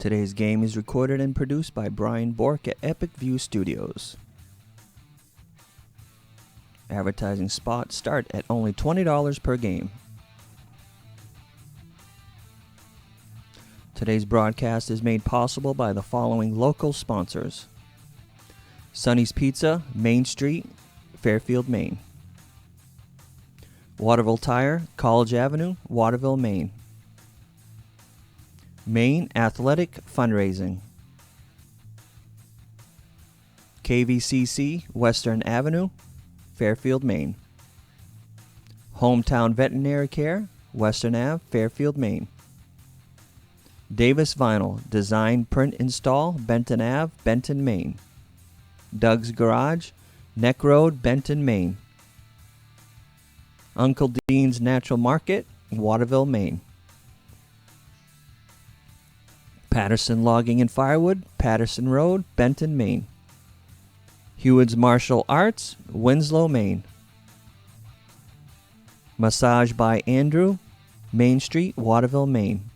Today's game is recorded and produced by Brian Bork at Epic View Studios. Advertising spots start at only $20 per game. Today's broadcast is made possible by the following local sponsors: Sonny's Pizza, Main Street, Fairfield, Maine. Waterville Tire, College Avenue, Waterville, Maine. Maine Athletic Fundraising. KVCC, Western Avenue, Fairfield, Maine. Hometown Veterinary Care, Western Ave, Fairfield, Maine. Davis Vinyl, Design, Print, Install, Benton Ave, Benton, Maine. Doug's Garage, Neck Road, Benton, Maine. Uncle Dean's Natural Market, Waterville, Maine. Patterson Logging and Firewood, Patterson Road, Benton, Maine. Hewitt's Martial Arts, Winslow, Maine. Massage by Andrew, Main Street, Waterville, Maine.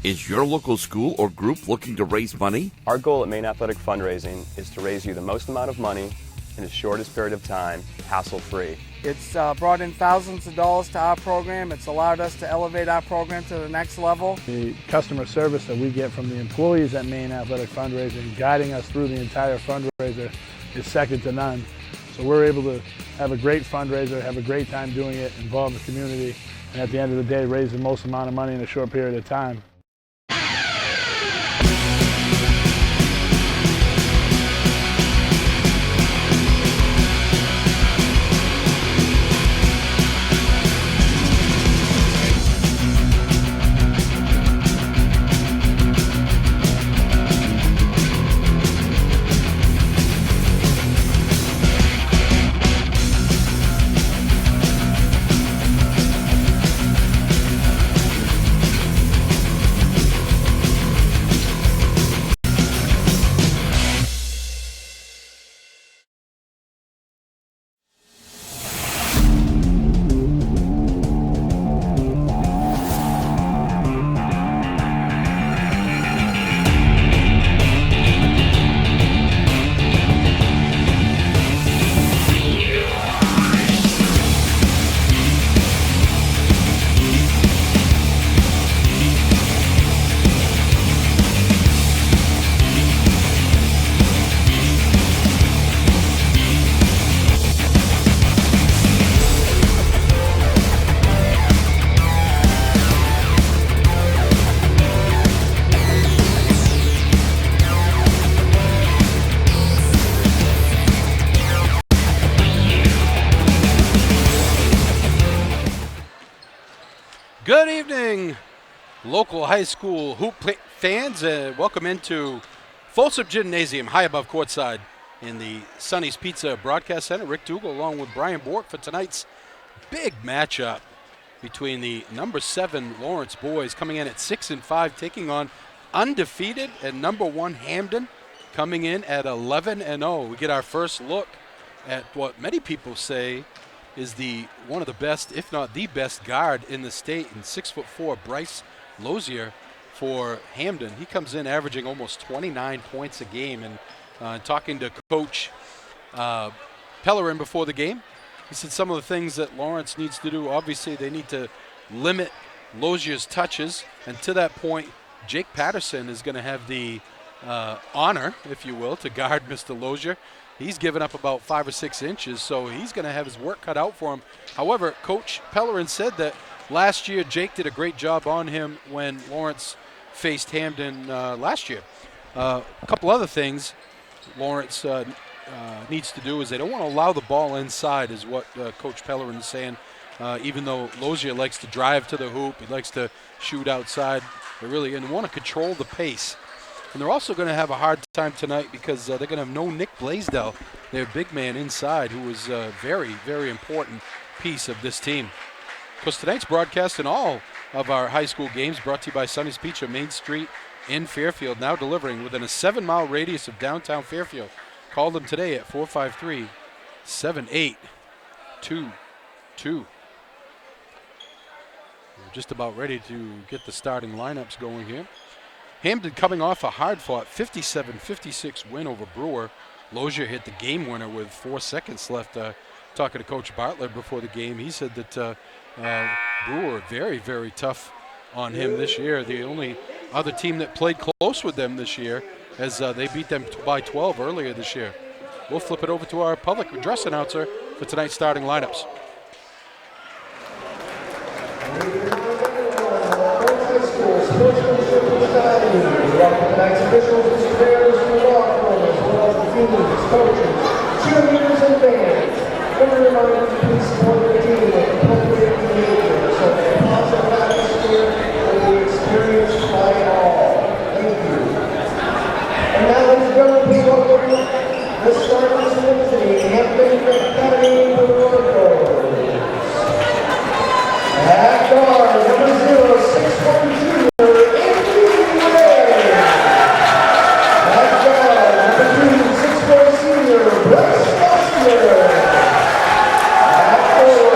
Is your local school or group looking to raise money? Our goal at Maine Athletic Fundraising is to raise you the most amount of money in the shortest period of time, hassle-free. It's brought in thousands of dollars to our program. It's allowed us to elevate our program to the next level. The customer service that we get from the employees at Maine Athletic Fundraising, guiding us through the entire fundraiser, is second to none. So we're able to have a great fundraiser, have a great time doing it, involve the community, and at the end of the day, raise the most amount of money in a short period of time. Good evening, local high school hoop fans. Welcome into Folsom Gymnasium, high above courtside in the Sonny's Pizza Broadcast Center. Rick Dougal along with Brian Bork for tonight's big matchup between the number 7 Lawrence boys coming in at 6-5, taking on undefeated and number 1 Hampden coming in at 11-0. We get our first look at what many people say is one of the best, if not the best guard in the state, in 6'4" Bryce Lozier for Hampden. He comes in averaging almost 29 points a game. And talking to Coach Pellerin before the game, he said some of the things that Lawrence needs to do, obviously they need to limit Lozier's touches. And to that point, Jake Patterson is going to have the honor, if you will, to guard Mr. Lozier. He's given up about 5 or 6 inches, so he's going to have his work cut out for him. However, Coach Pellerin said that last year Jake did a great job on him when Lawrence faced Hampden last year. A couple other things Lawrence needs to do is they don't want to allow the ball inside, is what Coach Pellerin is saying. Even though Lozier likes to drive to the hoop, he likes to shoot outside, they want to control the pace. And they're also going to have a hard time tonight because they're going to have no Nick Blaisdell, their big man inside, who is a very, very important piece of this team. Because tonight's broadcast and all of our high school games brought to you by Sonny's Pizza, Main Street in Fairfield, now delivering within a 7-mile radius of downtown Fairfield. Call them today at 453-7822. We're just about ready to get the starting lineups going here. Hampden coming off a hard-fought 57-56 win over Brewer. Lozier hit the game winner with 4 seconds left. Talking to Coach Bartlett before the game, he said that Brewer very, very tough on him this year. The only other team that played close with them this year, as they beat them by 12 earlier this year. We'll flip it over to our public address announcer for tonight's starting lineups. Tonight's officials, players, coaches, cheerleaders, and fans. Every reminder to please support the team with appropriate behavior so that a positive atmosphere will be experienced by all. Thank you. And now, ladies and gentlemen, please welcome the starters of the team, Hampden Academy for the Broncos. At guard, number 0612. Senior, Bryce Lozier. At 4,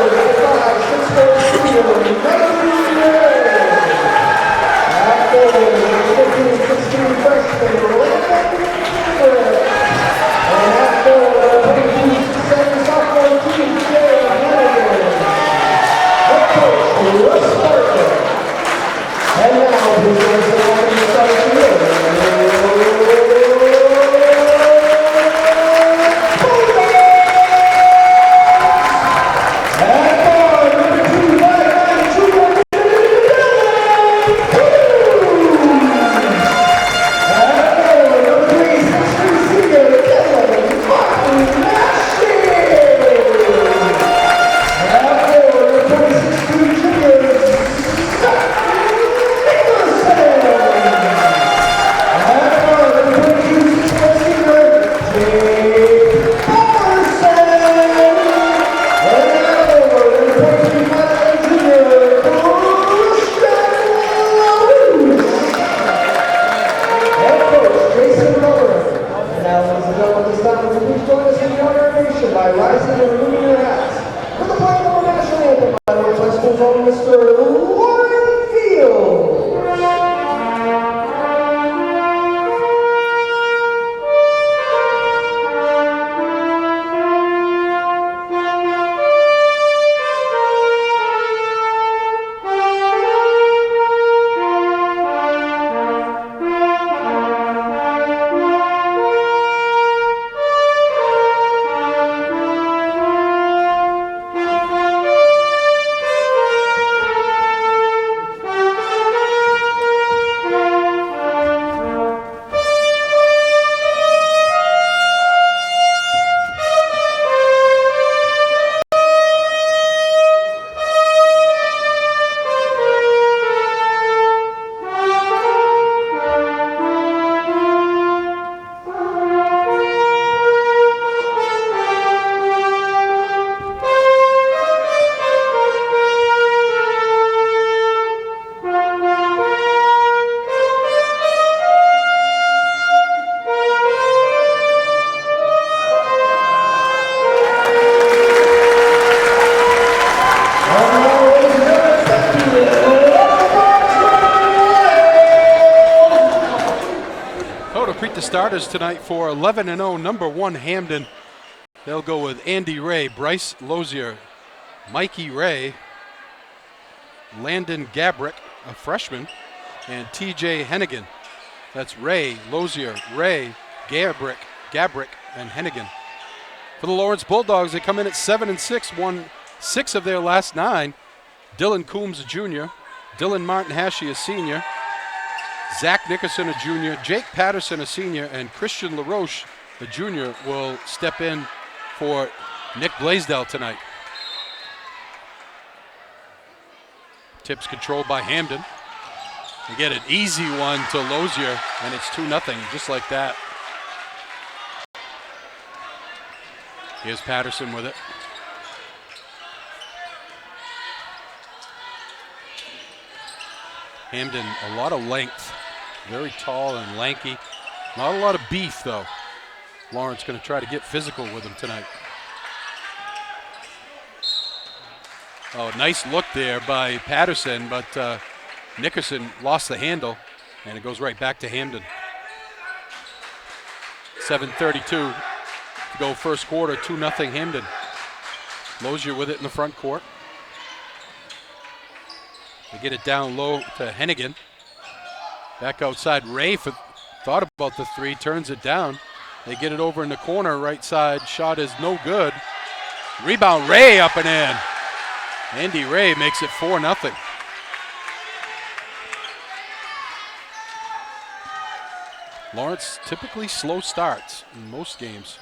from Mr. Lauren Field. The starters tonight for 11-0, number 1 Hampden. They'll go with Andy Ray, Bryce Lozier, Mikey Ray, Landon Gabrick, a freshman, and TJ Hennigan. That's Ray, Lozier, Ray, Gabrick, and Hennigan. For the Lawrence Bulldogs, they come in at 7-6, won 6 of their last 9. Dylan Coombs, a junior, Dylan Martin Hashey, a senior, Zach Nickerson, a junior, Jake Patterson, a senior, and Christian LaRoche, a junior, will step in for Nick Blaisdell tonight. Tips controlled by Hampden. They get an easy one to Lozier, and it's 2-0, just like that. Here's Patterson with it. Hampden, a lot of length. Very tall and lanky. Not a lot of beef, though. Lawrence going to try to get physical with him tonight. Oh, nice look there by Patterson, but Nickerson lost the handle, and it goes right back to Hampden. 7:32 to go first quarter, 2-0 Hampden. Lozier with it in the front court. They get it down low to Hennigan. Back outside, Ray thought about the 3, turns it down. They get it over in the corner, right side. Shot is no good. Rebound, Ray up and in. Andy Ray makes it 4-0. Lawrence typically slow starts in most games.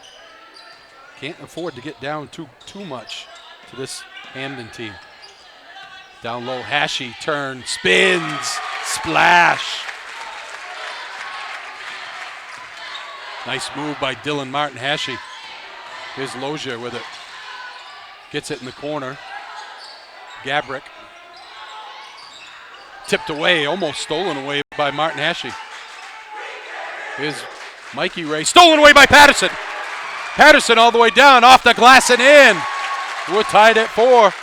Can't afford to get down too much to this Hampden team. Down low, Hashey, turn, spins, splash. Nice move by Dylan Martin Hashey. Here's Lozier with it. Gets it in the corner. Gabrick. Tipped away, almost stolen away by Martin Hashey. Here's Mikey Ray. Stolen away by Patterson. Patterson all the way down, off the glass and in. We're tied at 4.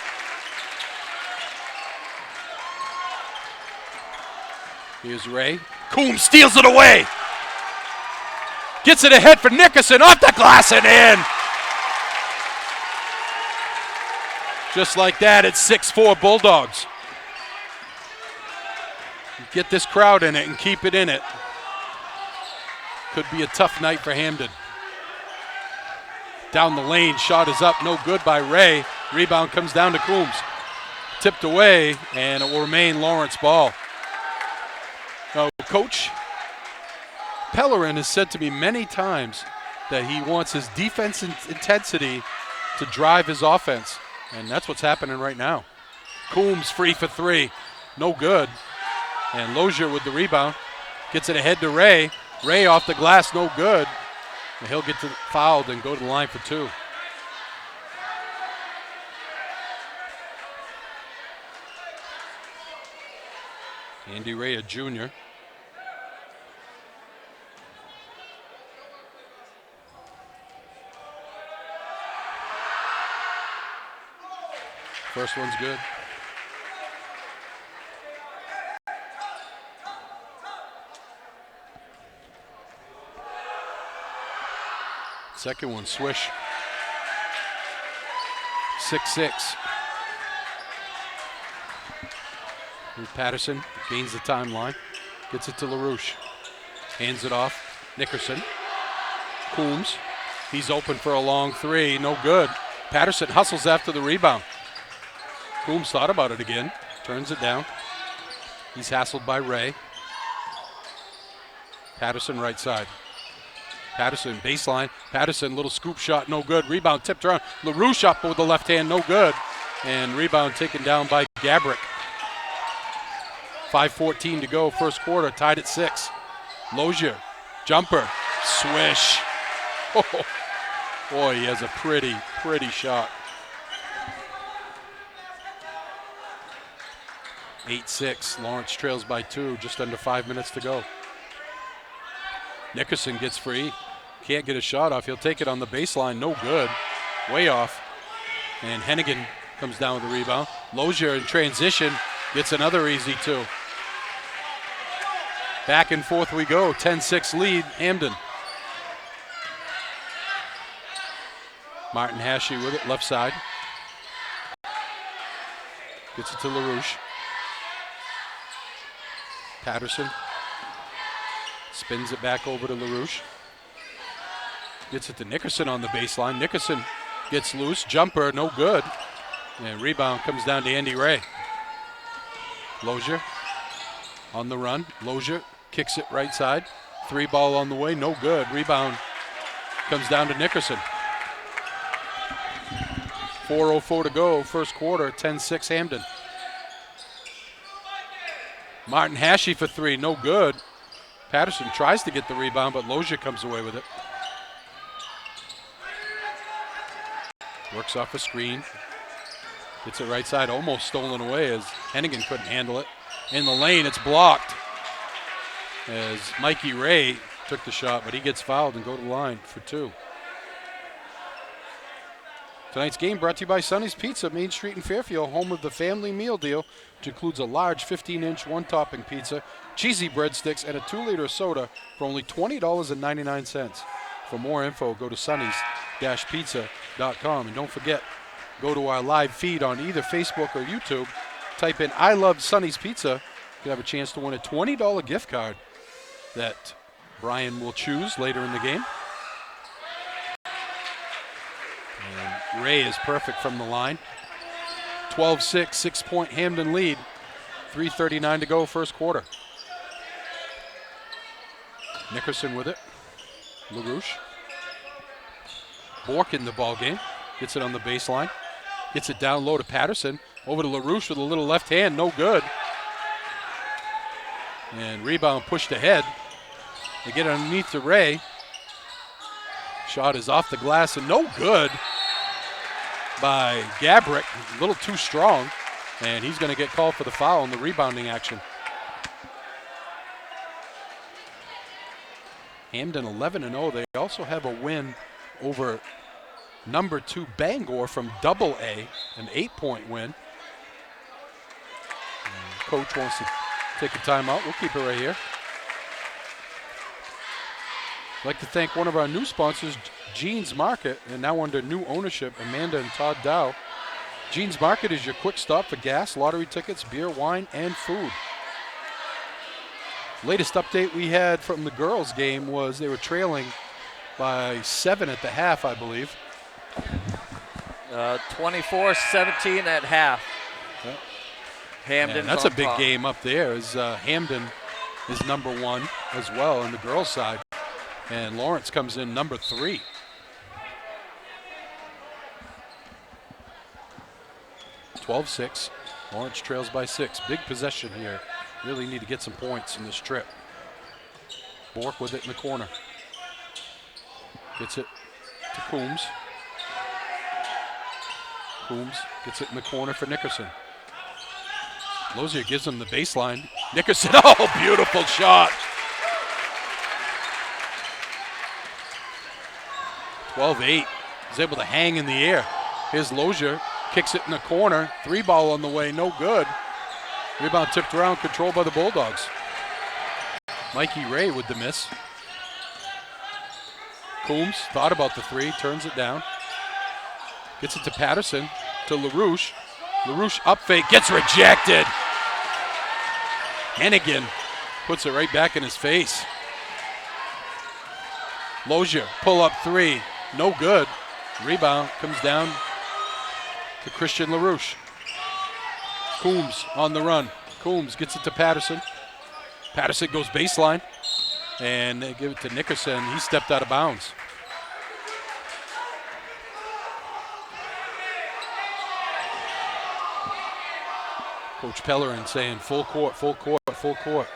Here's Ray. Coombs steals it away. Gets it ahead for Nickerson, off the glass and in. Just like that, it's 6-4 Bulldogs. Get this crowd in it and keep it in it. Could be a tough night for Hampden. Down the lane, shot is up, no good by Ray. Rebound comes down to Coombs. Tipped away, and it will remain Lawrence ball. Now, Coach Pellerin has said to me many times that he wants his defense intensity to drive his offense, and that's what's happening right now. Coombs free for 3, no good. And Lozier with the rebound, gets it ahead to Ray. Ray off the glass, no good. And he'll get fouled and go to the line for 2. Andy Ray, a junior. First one's good. Second one, swish. 6-6. Patterson gains the timeline. Gets it to LaRouche. Hands it off. Nickerson. Coombs. He's open for a long three. No good. Patterson hustles after the rebound. Coombs thought about it again. Turns it down. He's hassled by Ray. Patterson right side. Patterson baseline. Patterson little scoop shot. No good. Rebound tipped around. LaRouche up with the left hand. No good. And rebound taken down by Gabrick. 5:14 to go, first quarter, tied at 6. Lozier, jumper, swish. Oh, boy, he has a pretty shot. 8-6, Lawrence trails by 2, just under 5 minutes to go. Nickerson gets free, can't get a shot off. He'll take it on the baseline, no good, way off. And Hennigan comes down with the rebound. Lozier in transition gets another easy 2. Back and forth we go, 10-6 lead, Hampden. Martin Hashey with it, left side. Gets it to LaRouche. Patterson spins it back over to LaRouche. Gets it to Nickerson on the baseline. Nickerson gets loose, jumper, no good. And rebound comes down to Andy Ray. Lozier on the run. Lozier kicks it right side. 3 ball on the way, no good. Rebound comes down to Nickerson. 4:04 to go, first quarter, 10-6 Hampden. Martin Hashey for 3, no good. Patterson tries to get the rebound, but Lozier comes away with it. Works off a screen. Gets it right side, almost stolen away as Hennigan couldn't handle it. In the lane, it's blocked as Mikey Ray took the shot, but he gets fouled and go to the line for 2. Tonight's game brought to you by Sonny's Pizza, Main Street in Fairfield, home of the family meal deal, which includes a large 15-inch one-topping pizza, cheesy breadsticks, and a 2-liter soda for only $20.99. For more info, go to sonny's-pizza.com. And don't forget, go to our live feed on either Facebook or YouTube. Type in I Love Sonny's Pizza. You have a chance to win a $20 gift card that Brian will choose later in the game. And Ray is perfect from the line. 12-6, 6-point Hampden lead. 3:39 to go, first quarter. Nickerson with it. LaRouche. Bork in the ball game. Gets it on the baseline. Gets it down low to Patterson. Over to LaRouche with a little left hand. No good. And rebound pushed ahead. They get underneath to Ray. Shot is off the glass and no good by Gabrick. A little too strong. And he's going to get called for the foul in the rebounding action. Hampden 11-0. They also have a win over number 2 Bangor from AA, an 8-point win. And coach wants to take a timeout. We'll keep it right here. I'd like to thank one of our new sponsors, Jeans Market, and now under new ownership, Amanda and Todd Dow. Jeans Market is your quick stop for gas, lottery tickets, beer, wine, and food. Latest update we had from the girls' game was they were trailing by 7 at the half, I believe. 24-17 at half. Yep. Hampden. That's a big game up there. As Hampden is number 1 as well on the girls' side. And Lawrence comes in number 3. (12-6). Lawrence trails by 6. Big possession here. Really need to get some points in this trip. Bork with it in the corner. Gets it to Coombs. Coombs gets it in the corner for Nickerson. Lozier gives him the baseline. Nickerson, oh, beautiful shot. 12-8. He's able to hang in the air. Here's Lozier. Kicks it in the corner. 3 ball on the way, no good. Rebound tipped around, controlled by the Bulldogs. Mikey Ray with the miss. Coombs thought about the three, turns it down. Gets it to Patterson, to LaRouche. LaRouche up fake, gets rejected. Hennigan puts it right back in his face. Lozier, pull up three, no good. Rebound comes down to Christian LaRouche. Coombs on the run. Coombs gets it to Patterson. Patterson goes baseline, and they give it to Nickerson. He stepped out of bounds. Coach Pellerin saying full court, full court, full court.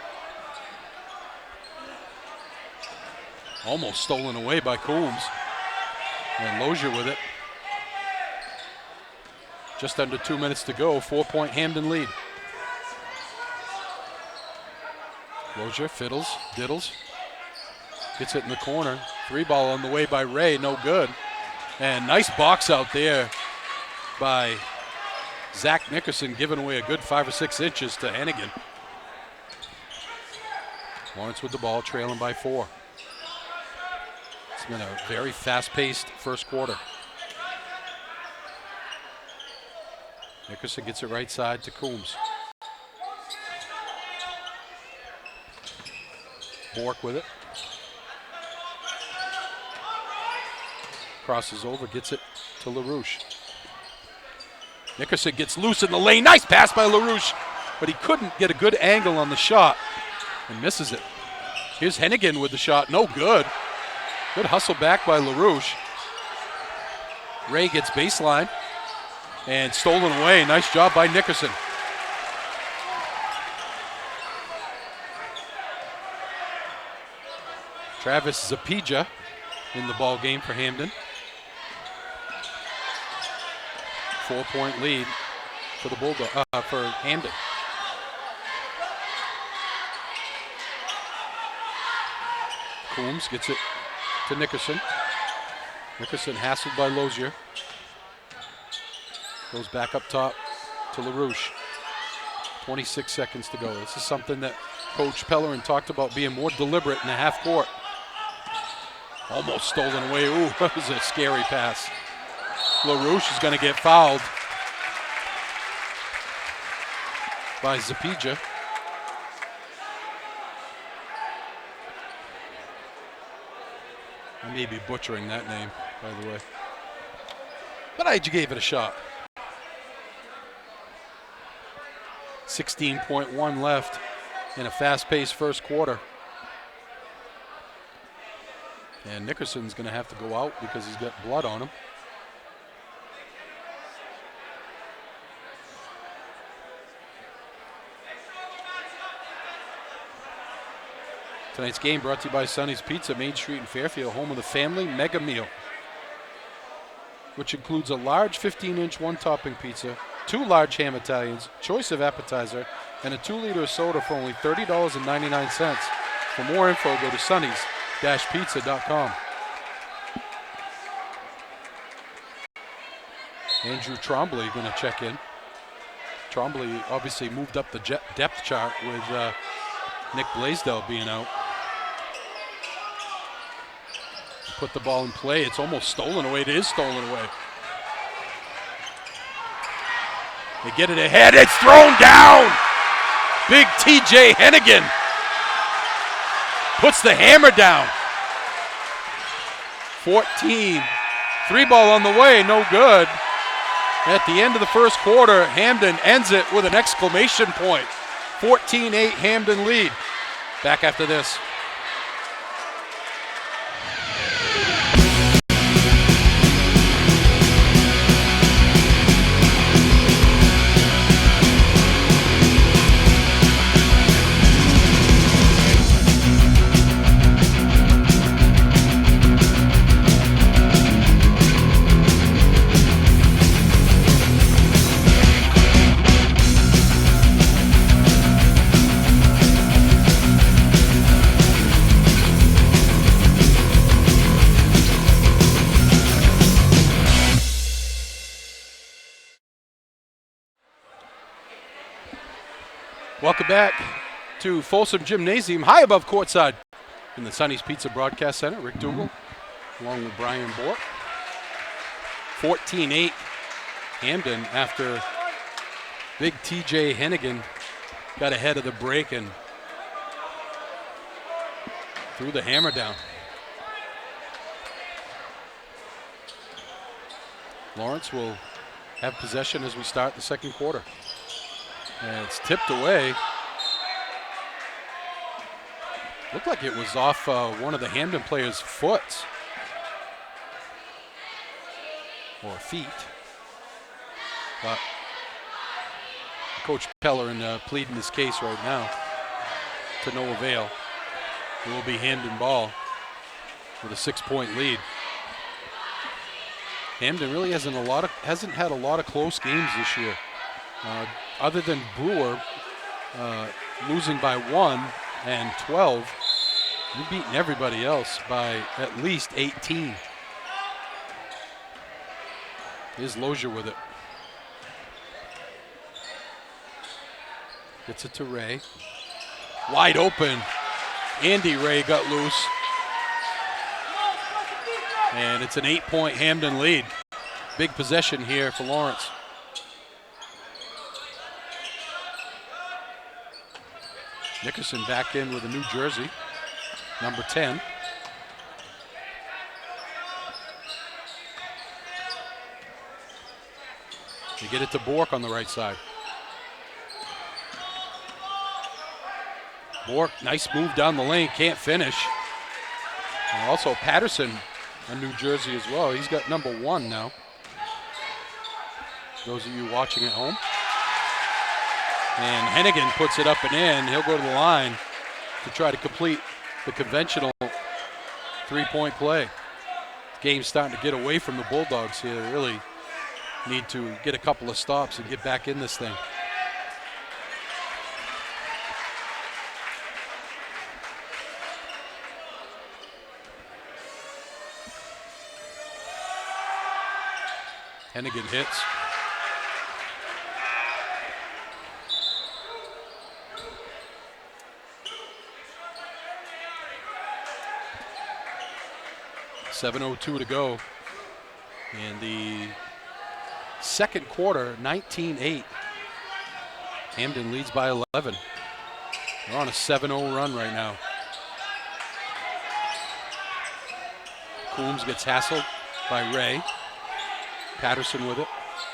Almost stolen away by Coombs. And Lozier with it. Just under 2 minutes to go, 4-point Hampden lead. Lozier fiddles, diddles. Gets it in the corner. Three ball on the way by Ray, no good. And nice box out there by Zach Nickerson, giving away a good 5 or 6 inches to Hennigan. Lawrence with the ball, trailing by 4. It's been a very fast-paced first quarter. Nickerson gets it right side to Coombs. Bork with it. Crosses over, gets it to LaRouche. Nickerson gets loose in the lane. Nice pass by LaRouche, but he couldn't get a good angle on the shot and misses it. Here's Hennigan with the shot. No good. Good hustle back by LaRouche. Ray gets baseline and stolen away. Nice job by Nickerson. Travis Zapija in the ball game for Hampden. 4-point lead for the for Hampden. Coombs gets it to Nickerson. Nickerson hassled by Lozier. Goes back up top to LaRouche. 26 seconds to go. This is something that Coach Pellerin talked about, being more deliberate in the half court. Almost stolen away. Ooh, that was a scary pass. LaRouche is going to get fouled by Zapija. I may be butchering that name, by the way. But I gave it a shot. 16.1 left in a fast-paced first quarter. And Nickerson's going to have to go out because he's got blood on him. Tonight's game brought to you by Sonny's Pizza, Main Street in Fairfield, home of the family mega meal, which includes a large 15-inch one-topping pizza, 2 large ham Italians, choice of appetizer, and a 2-liter of soda for only $30.99. For more info, go to sonnys-pizza.com. Andrew Trombley going to check in. Trombley obviously moved up the depth chart with Nick Blaisdell being out. Put the ball in play. It's almost stolen away. It is stolen away. They get it ahead. It's thrown down. Big TJ Hennigan puts the hammer down. 14. 3-ball on the way. No good. At the end of the first quarter, Hampden ends it with an exclamation point. 14-8 Hampden lead. Back after this. Welcome back to Folsom Gymnasium, high above courtside in the Sonny's Pizza Broadcast Center. Rick Dougal along with Brian Bork. 14-8 Hampden after big TJ Hennigan got ahead of the break and threw the hammer down. Lawrence will have possession as we start the second quarter. And it's tipped away. Looked like it was off one of the Hampden players' foot or feet. But Coach Pellerin pleading his case right now to no avail. It will be Hampden ball with a 6-point lead. Hampden really hasn't had a lot of close games this year. Other than Brewer losing by 1 and 12, we've beaten everybody else by at least 18. Here's Lozier with it. Gets it to Ray. Wide open. Andy Ray got loose. And it's an 8-point Hampden lead. Big possession here for Lawrence. Nickerson back in with a new jersey, number 10. You get it to Bork on the right side. Bork, nice move down the lane, can't finish. And also Patterson, a new jersey as well. He's got number 1 now. Those of you watching at home. And Hennigan puts it up and in. He'll go to the line to try to complete the conventional 3-point play. The game's starting to get away from the Bulldogs here. They really need to get a couple of stops and get back in this thing. Hennigan hits. .702 to go in the second quarter, 19-8. Hampden leads by 11. They're on a 7-0 run right now. Coombs gets hassled by Ray. Patterson with it.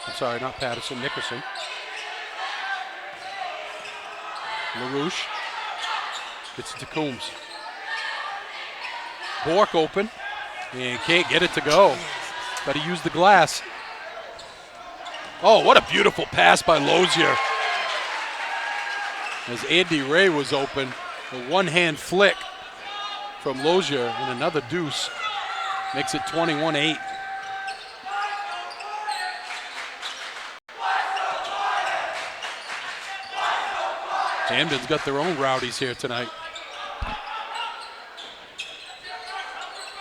I'm sorry, not Patterson, Nickerson. LaRouche gets it to Coombs. Bork open and can't get it to go. Got to use the glass. Oh, what a beautiful pass by Lozier. As Andy Ray was open, a one-hand flick from Lozier and another deuce makes it 21-8. Hampden's got their own rowdies here tonight.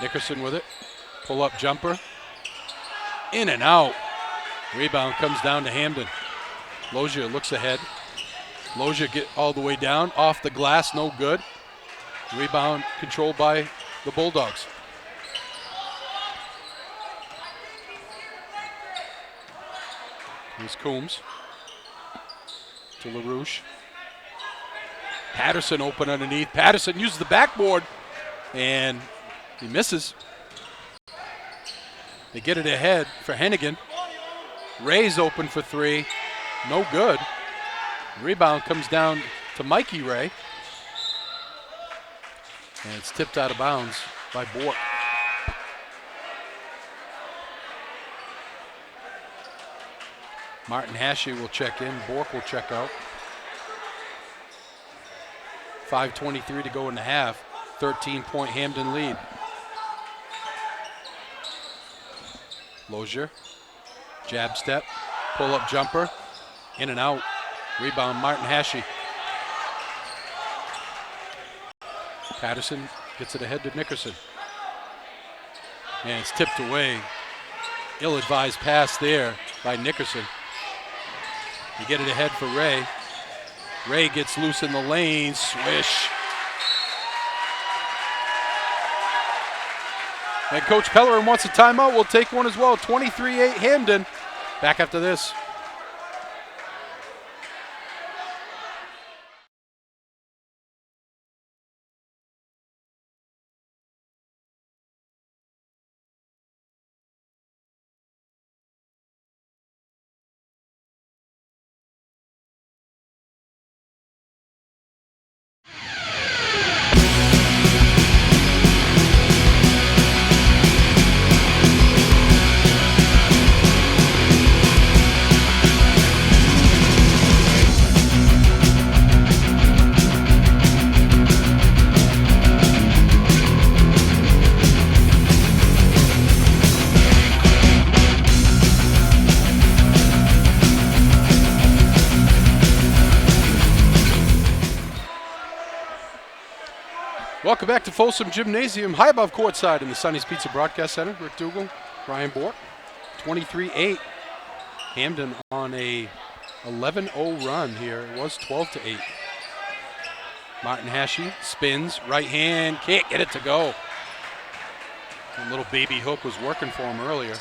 Nickerson with it. Pull-up jumper. In and out. Rebound comes down to Hampden. Lozier looks ahead. Lozier get all the way down. Off the glass, no good. Rebound controlled by the Bulldogs. Here's Coombs to LaRouche. Patterson open underneath. Patterson uses the backboard and he misses. They get it ahead for Hennigan. Ray's open for 3. No good. Rebound comes down to Mikey Ray. And it's tipped out of bounds by Bork. Martin Hashi will check in. Bork will check out. 5:23 to go in the half. 13-point Hampden lead. Lozier. Jab step. Pull-up jumper. In and out. Rebound Martin Hashi. Patterson gets it ahead to Nickerson. And it's tipped away. Ill-advised pass there by Nickerson. You get it ahead for Ray. Ray gets loose in the lane, swish. And Coach Pellerin wants a timeout. We'll take one as well. 23-8 Hampden. Back after this. Welcome back to Folsom Gymnasium, high above courtside in the Sonny's Pizza Broadcast Center. Rick Dougal, Ryan Bork, 23-8. Hampden on a 11-0 run here. It was 12-8. Martin Hashi spins, right hand, can't get it to go. A little baby hook was working for him earlier.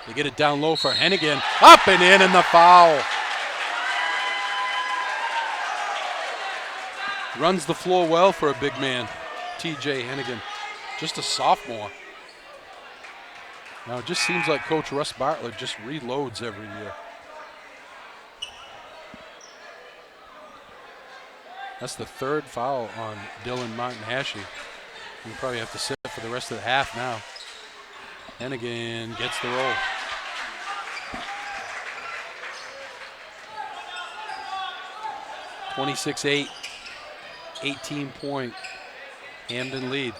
They get it down low for Hennigan, up and in, and the foul. Runs the floor well for a big man, TJ Hennigan, just a sophomore. Now it just seems like Coach Russ Bartlett just reloads every year. That's the third foul on Dylan Martin Hashi. You probably have to sit for the rest of the half now. Hennigan gets the roll. (26-8). 18-point Hampden lead.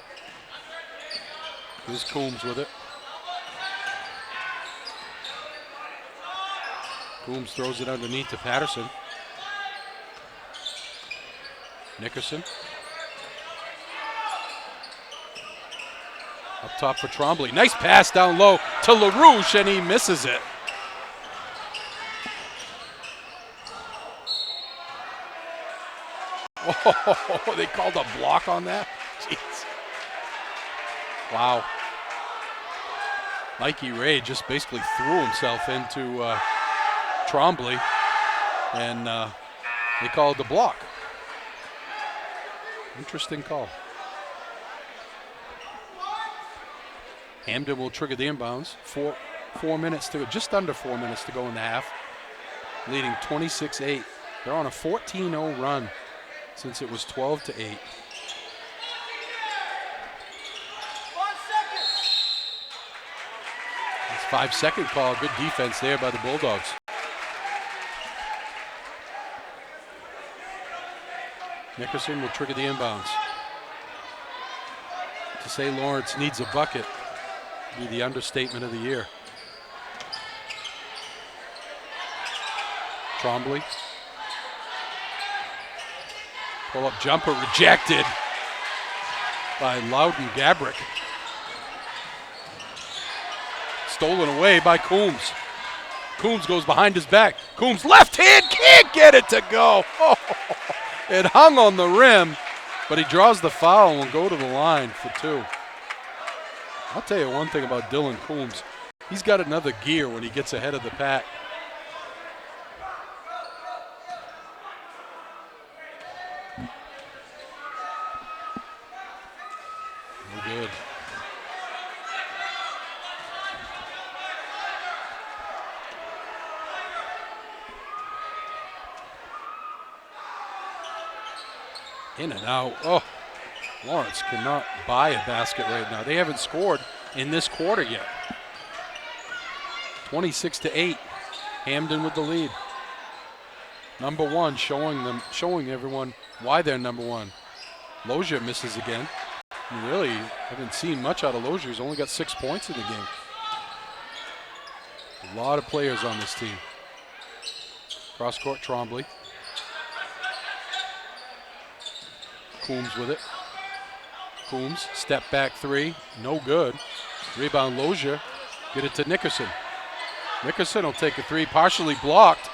Here's Coombs with it. Coombs throws it underneath to Patterson. Nickerson. Up top for Trombley. Nice pass down low to LaRouche, and he misses it. Oh, they called a block on that? Jeez. Wow. Mikey Ray just basically threw himself into Trombley, and they called the block. Interesting call. Hampden will trigger the inbounds. 4 minutes to go, just under 4 minutes to go in the half, leading 26-8. They're on a 14-0 run since it was 12-8. It's 5-second call. Good defense there by the Bulldogs. Nickerson will trigger the inbounds. To say Lawrence needs a bucket would be the understatement of the year. Trombley. Pull-up jumper rejected by Loudon Gabrick. Stolen away by Coombs. Coombs goes behind his back. Coombs left hand, can't get it to go. Oh, it hung on the rim, but he draws the foul and will go to the line for two. I'll tell you one thing about Dylan Coombs. He's got another gear when he gets ahead of the pack. Good. In and out. Oh, Lawrence cannot buy a basket right now. They haven't scored in this quarter yet. 26-8. Hampden with the lead. Number one, showing everyone why they're number one. Lozier misses again. You really haven't seen much out of Lozier. He's only got 6 points in the game. A lot of players on this team. Cross-court Trombley. Coombs with it. Coombs, step back three, no good. Rebound Lozier, get it to Nickerson. Nickerson will take a three, partially blocked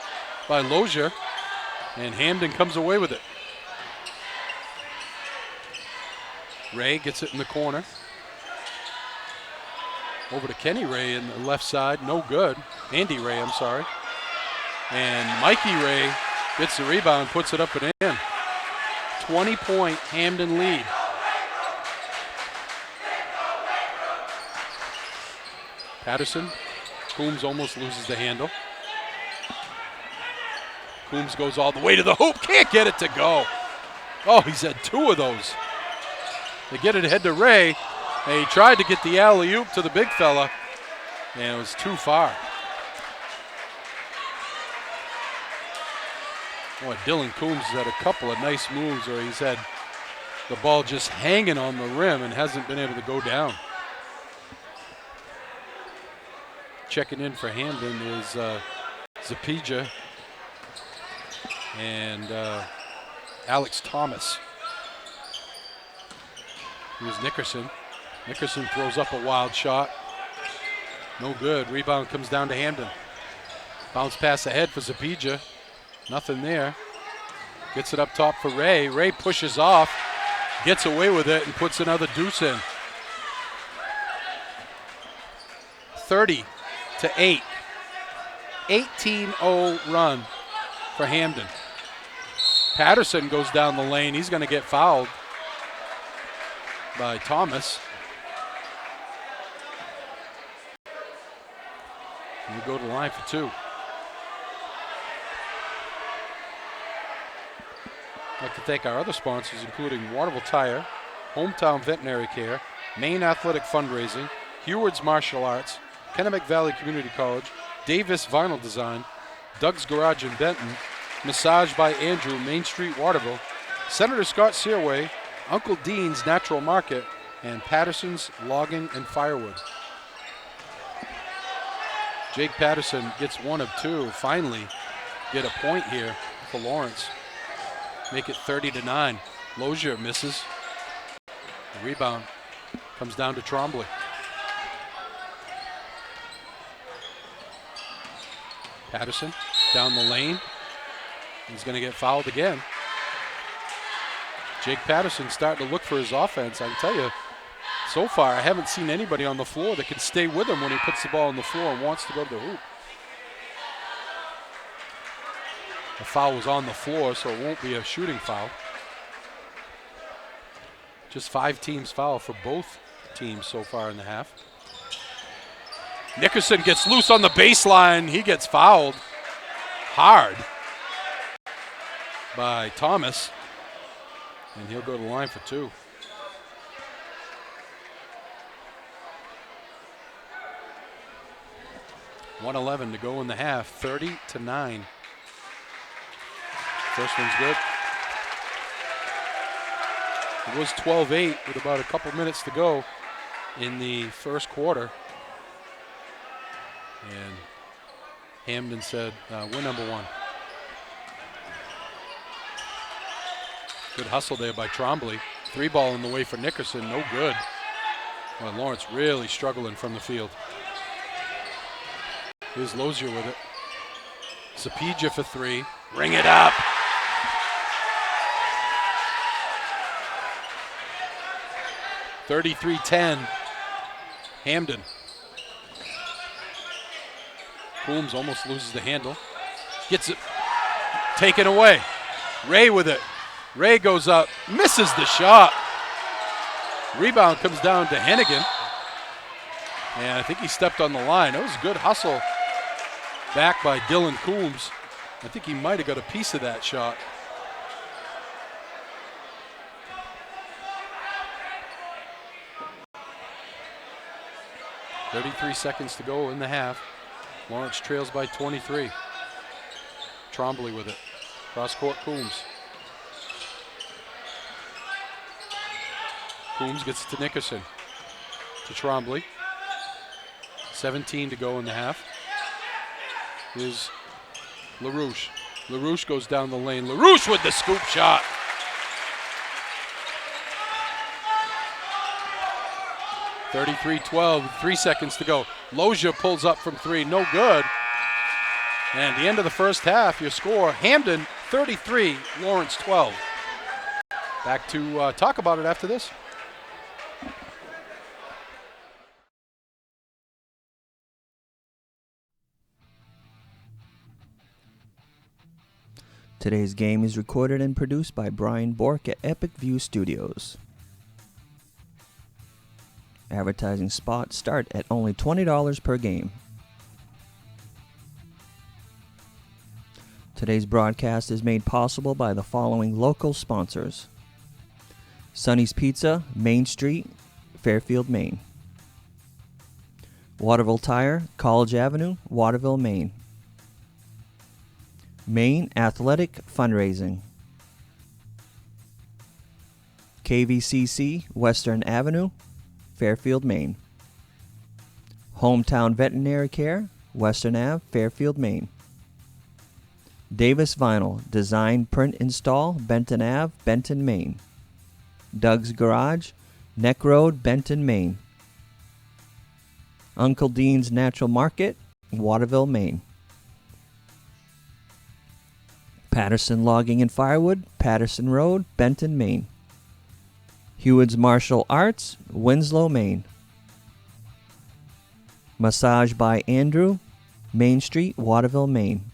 by Lozier, and Hampden comes away with it. Ray gets it in the corner. Over to Kenny Ray in the left side. No good. Andy Ray, I'm sorry. And Mikey Ray gets the rebound, puts it up and in. 20-point Hampden lead. Patterson. Coombs almost loses the handle. Coombs goes all the way to the hoop. Can't get it to go. Oh, he's had 2 of those. They get it ahead to Ray. And he tried to get the alley-oop to the big fella, and it was too far. Boy, Dylan Coombs has had a couple of nice moves where he's had the ball just hanging on the rim and hasn't been able to go down. Checking in for Hampden is Zapija and Alex Thomas. Here's Nickerson. Nickerson throws up a wild shot. No good. Rebound comes down to Hampden. Bounce pass ahead for Zapija. Nothing there. Gets it up top for Ray. Ray pushes off, gets away with it, and puts another deuce in. 30-8. 18-0 run for Hampden. Patterson goes down the lane. He's going to get fouled by Thomas. And we go to the line for 2. I'd like to thank our other sponsors, including Waterville Tire, Hometown Veterinary Care, Maine Athletic Fundraising, Heward's Martial Arts, Kennebec Valley Community College, Davis Vinyl Design, Doug's Garage in Benton, Massage by Andrew, Main Street, Waterville, Senator Scott Searway, Uncle Dean's Natural Market, and Patterson's Logging and Firewood. Jake Patterson gets 1 of 2. Finally get a point here for Lawrence. Make it 30-9. Lozier misses. The rebound comes down to Trombley. Patterson down the lane. He's going to get fouled again. Jake Patterson starting to look for his offense. I can tell you, so far I haven't seen anybody on the floor that can stay with him when he puts the ball on the floor and wants to go to the hoop. The foul was on the floor, so it won't be a shooting foul. Just 5 teams foul for both teams so far in the half. Nickerson gets loose on the baseline. He gets fouled hard by Thomas, and he'll go to the line for 2. .111 to go in the half, 30-9. First one's good. It was 12-8 with about a couple minutes to go in the first quarter. And Hampden said, we're number 1. Good hustle there by Trombley. 3-ball in the way for Nickerson, no good. Well, Lawrence really struggling from the field. Here's Lozier with it. Zapija for 3. Ring it up. (33-10). Hampden. Coombs almost loses the handle. Gets it taken away. Ray with it. Ray goes up, misses the shot. Rebound comes down to Hennigan. And I think he stepped on the line. It was a good hustle back by Dylan Coombs. I think he might have got a piece of that shot. .33 seconds to go in the half. Lawrence trails by 23. Trombley with it. Cross court Coombs. Coombs gets it to Nickerson. To Trombley. 17 to go in the half. Here's LaRouche. LaRouche goes down the lane. LaRouche with the scoop shot. .33-12, 3 seconds to go. Lozier pulls up from 3, no good. And at the end of the first half, your score, Hampden 33, Lawrence 12. Back to talk about it after this. Today's game is recorded and produced by Brian Bork at Epic View Studios. Advertising spots start at only $20 per game. Today's broadcast is made possible by the following local sponsors: Sonny's Pizza, Main Street, Fairfield, Maine. Waterville Tire, College Avenue, Waterville, Maine. Maine Athletic Fundraising. KVCC, Western Avenue, Fairfield, Maine. Hometown Veterinary Care, Western Ave, Fairfield, Maine. Davis Vinyl, Design, Print, Install, Benton Ave, Benton, Maine. Doug's Garage, Neck Road, Benton, Maine. Uncle Dean's Natural Market, Waterville, Maine. Patterson Logging and Firewood, Patterson Road, Benton, Maine. Hewitt's Martial Arts, Winslow, Maine. Massage by Andrew, Main Street, Waterville, Maine.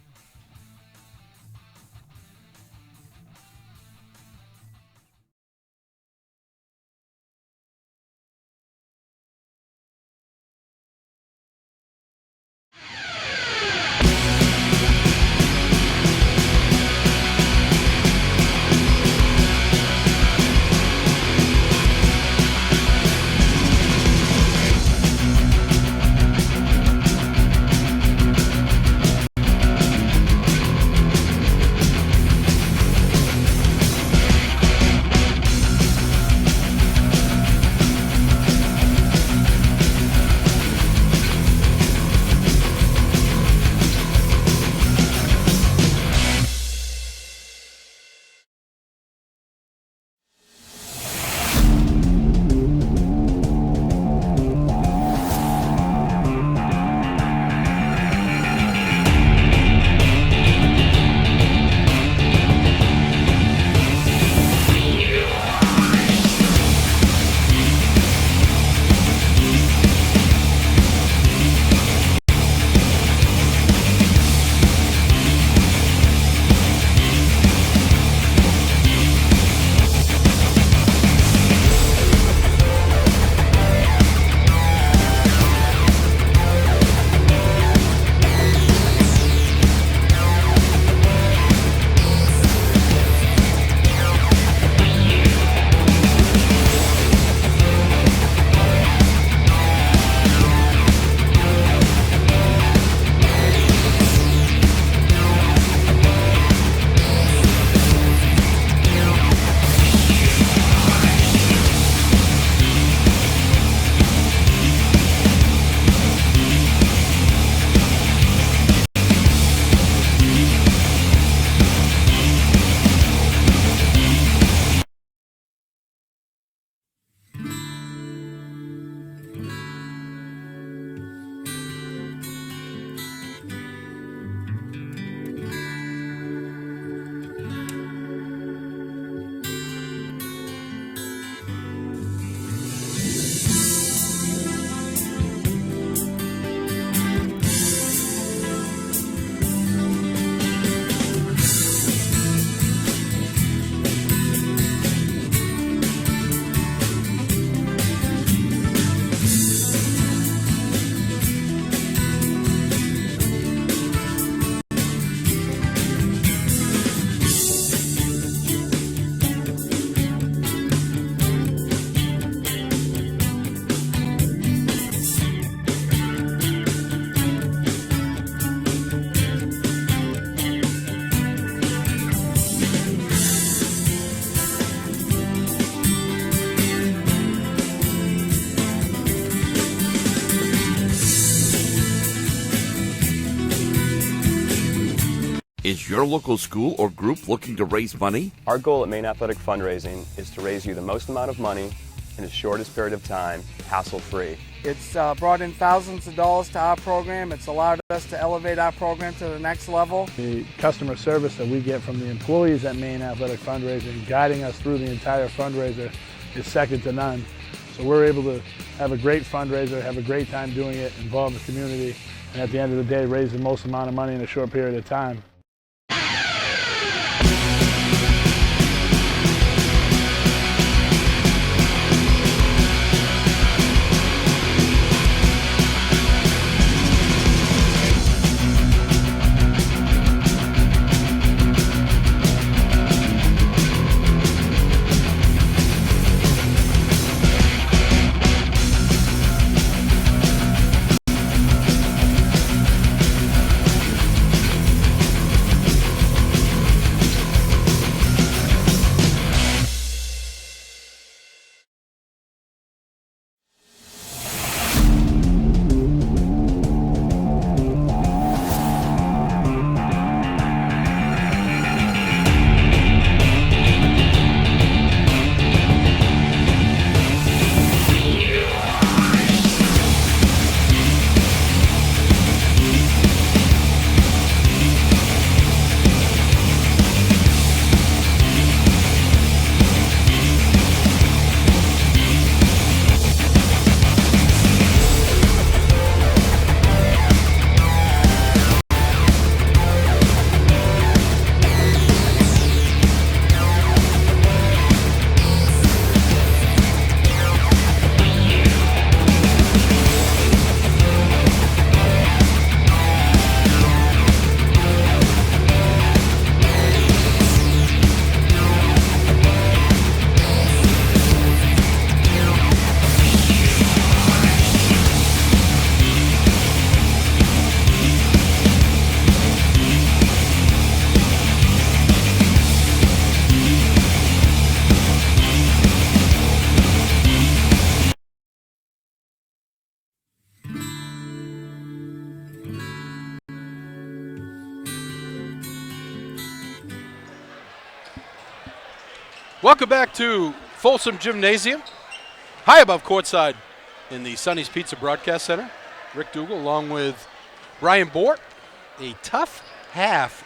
Is your local school or group looking to raise money? Our goal at Maine Athletic Fundraising is to raise you the most amount of money in the shortest period of time, hassle-free. It's brought in thousands of dollars to our program. It's allowed us to elevate our program to the next level. The customer service that we get from the employees at Maine Athletic Fundraising, guiding us through the entire fundraiser, is second to none. So we're able to have a great fundraiser, have a great time doing it, involve the community, and at the end of the day, raise the most amount of money in a short period of time. Welcome back to Folsom Gymnasium, high above courtside in the Sonny's Pizza Broadcast Center. Rick Dougal along with Brian Bort. A tough half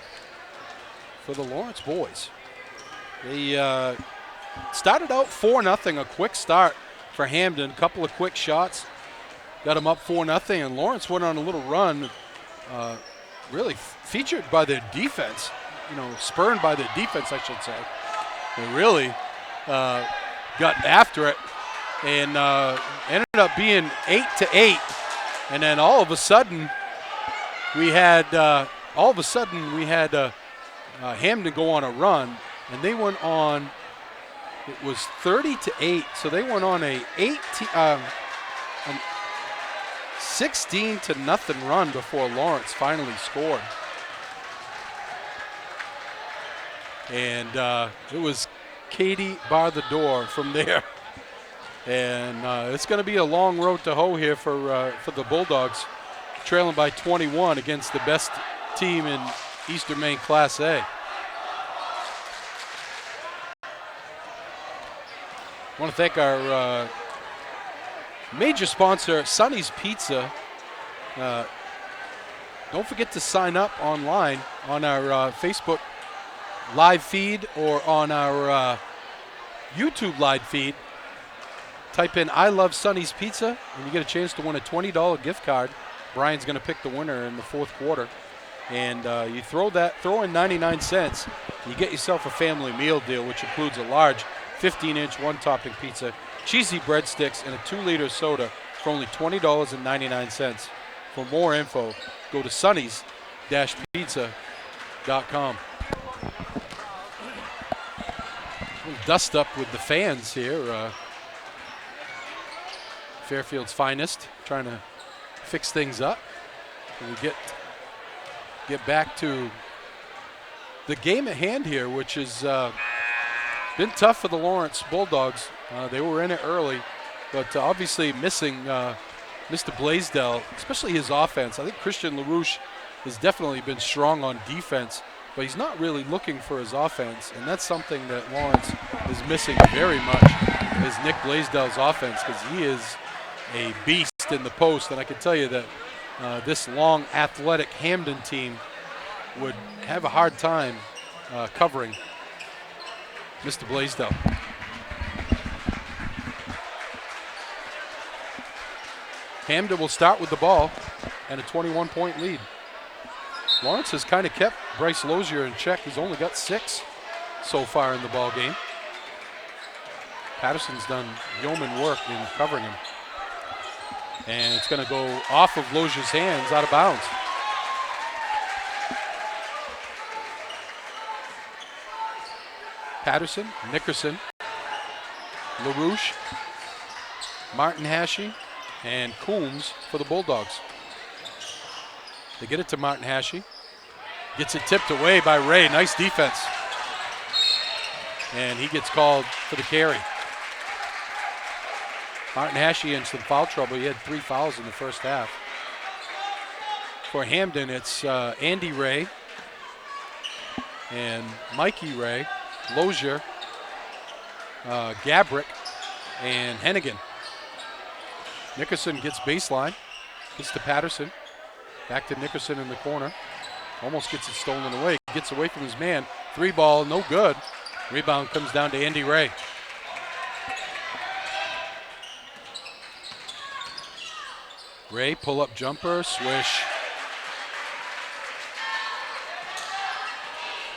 for the Lawrence boys. They started out 4-0, a quick start for Hampden, a couple of quick shots. Got them up 4-0, and Lawrence went on a little run, really featured by their defense, spurned by their defense, I should say. They really got after it and ended up being 8-8. And then all of a sudden, we had Hampden go on a run, and they went on. It was 30-8, so they went on a 16-0 run before Lawrence finally scored. And it was Katie bar the door from there. And it's going to be a long road to hoe here for the Bulldogs, trailing by 21 against the best team in Eastern Maine Class A. I want to thank our major sponsor, Sonny's Pizza. Don't forget to sign up online on our Facebook live feed or on our YouTube live feed. Type in I Love Sonny's Pizza, and you get a chance to win a $20 gift card. Brian's going to pick the winner in the fourth quarter. And you throw in 99 cents, and you get yourself a family meal deal, which includes a large 15-inch one-topping pizza, cheesy breadsticks, and a 2-liter soda for only $20.99. For more info, go to sonny's-pizza.com. Dust up with the fans here. Fairfield's finest, trying to fix things up. And we get back to the game at hand here, which has been tough for the Lawrence Bulldogs. They were in it early, but obviously missing Mr. Blaisdell, especially his offense. I think Christian LaRouche has definitely been strong on defense, but he's not really looking for his offense, and that's something that Lawrence is missing very much, is Nick Blaisdell's offense, because he is a beast in the post, and I can tell you that this long, athletic Hampden team would have a hard time covering Mr. Blaisdell. Hampden will start with the ball and a 21-point lead. Lawrence has kind of kept Bryce Lozier in check. He's only got 6 so far in the ball game. Patterson's done yeoman work in covering him. And it's going to go off of Lozier's hands, out of bounds. Patterson, Nickerson, LaRouche, Martin Hashey, and Coombs for the Bulldogs. They get it to Martin Hashey. Gets it tipped away by Ray. Nice defense. And he gets called for the carry. Martin Hashey in some foul trouble. He had 3 fouls in the first half. For Hampden, it's Andy Ray and Mikey Ray, Lozier, Gabrick, and Hennigan. Nickerson gets baseline. Gets to Patterson. Back to Nickerson in the corner. Almost gets it stolen away. Gets away from his man. 3-ball, no good. Rebound comes down to Andy Ray. Ray, pull-up jumper, swish.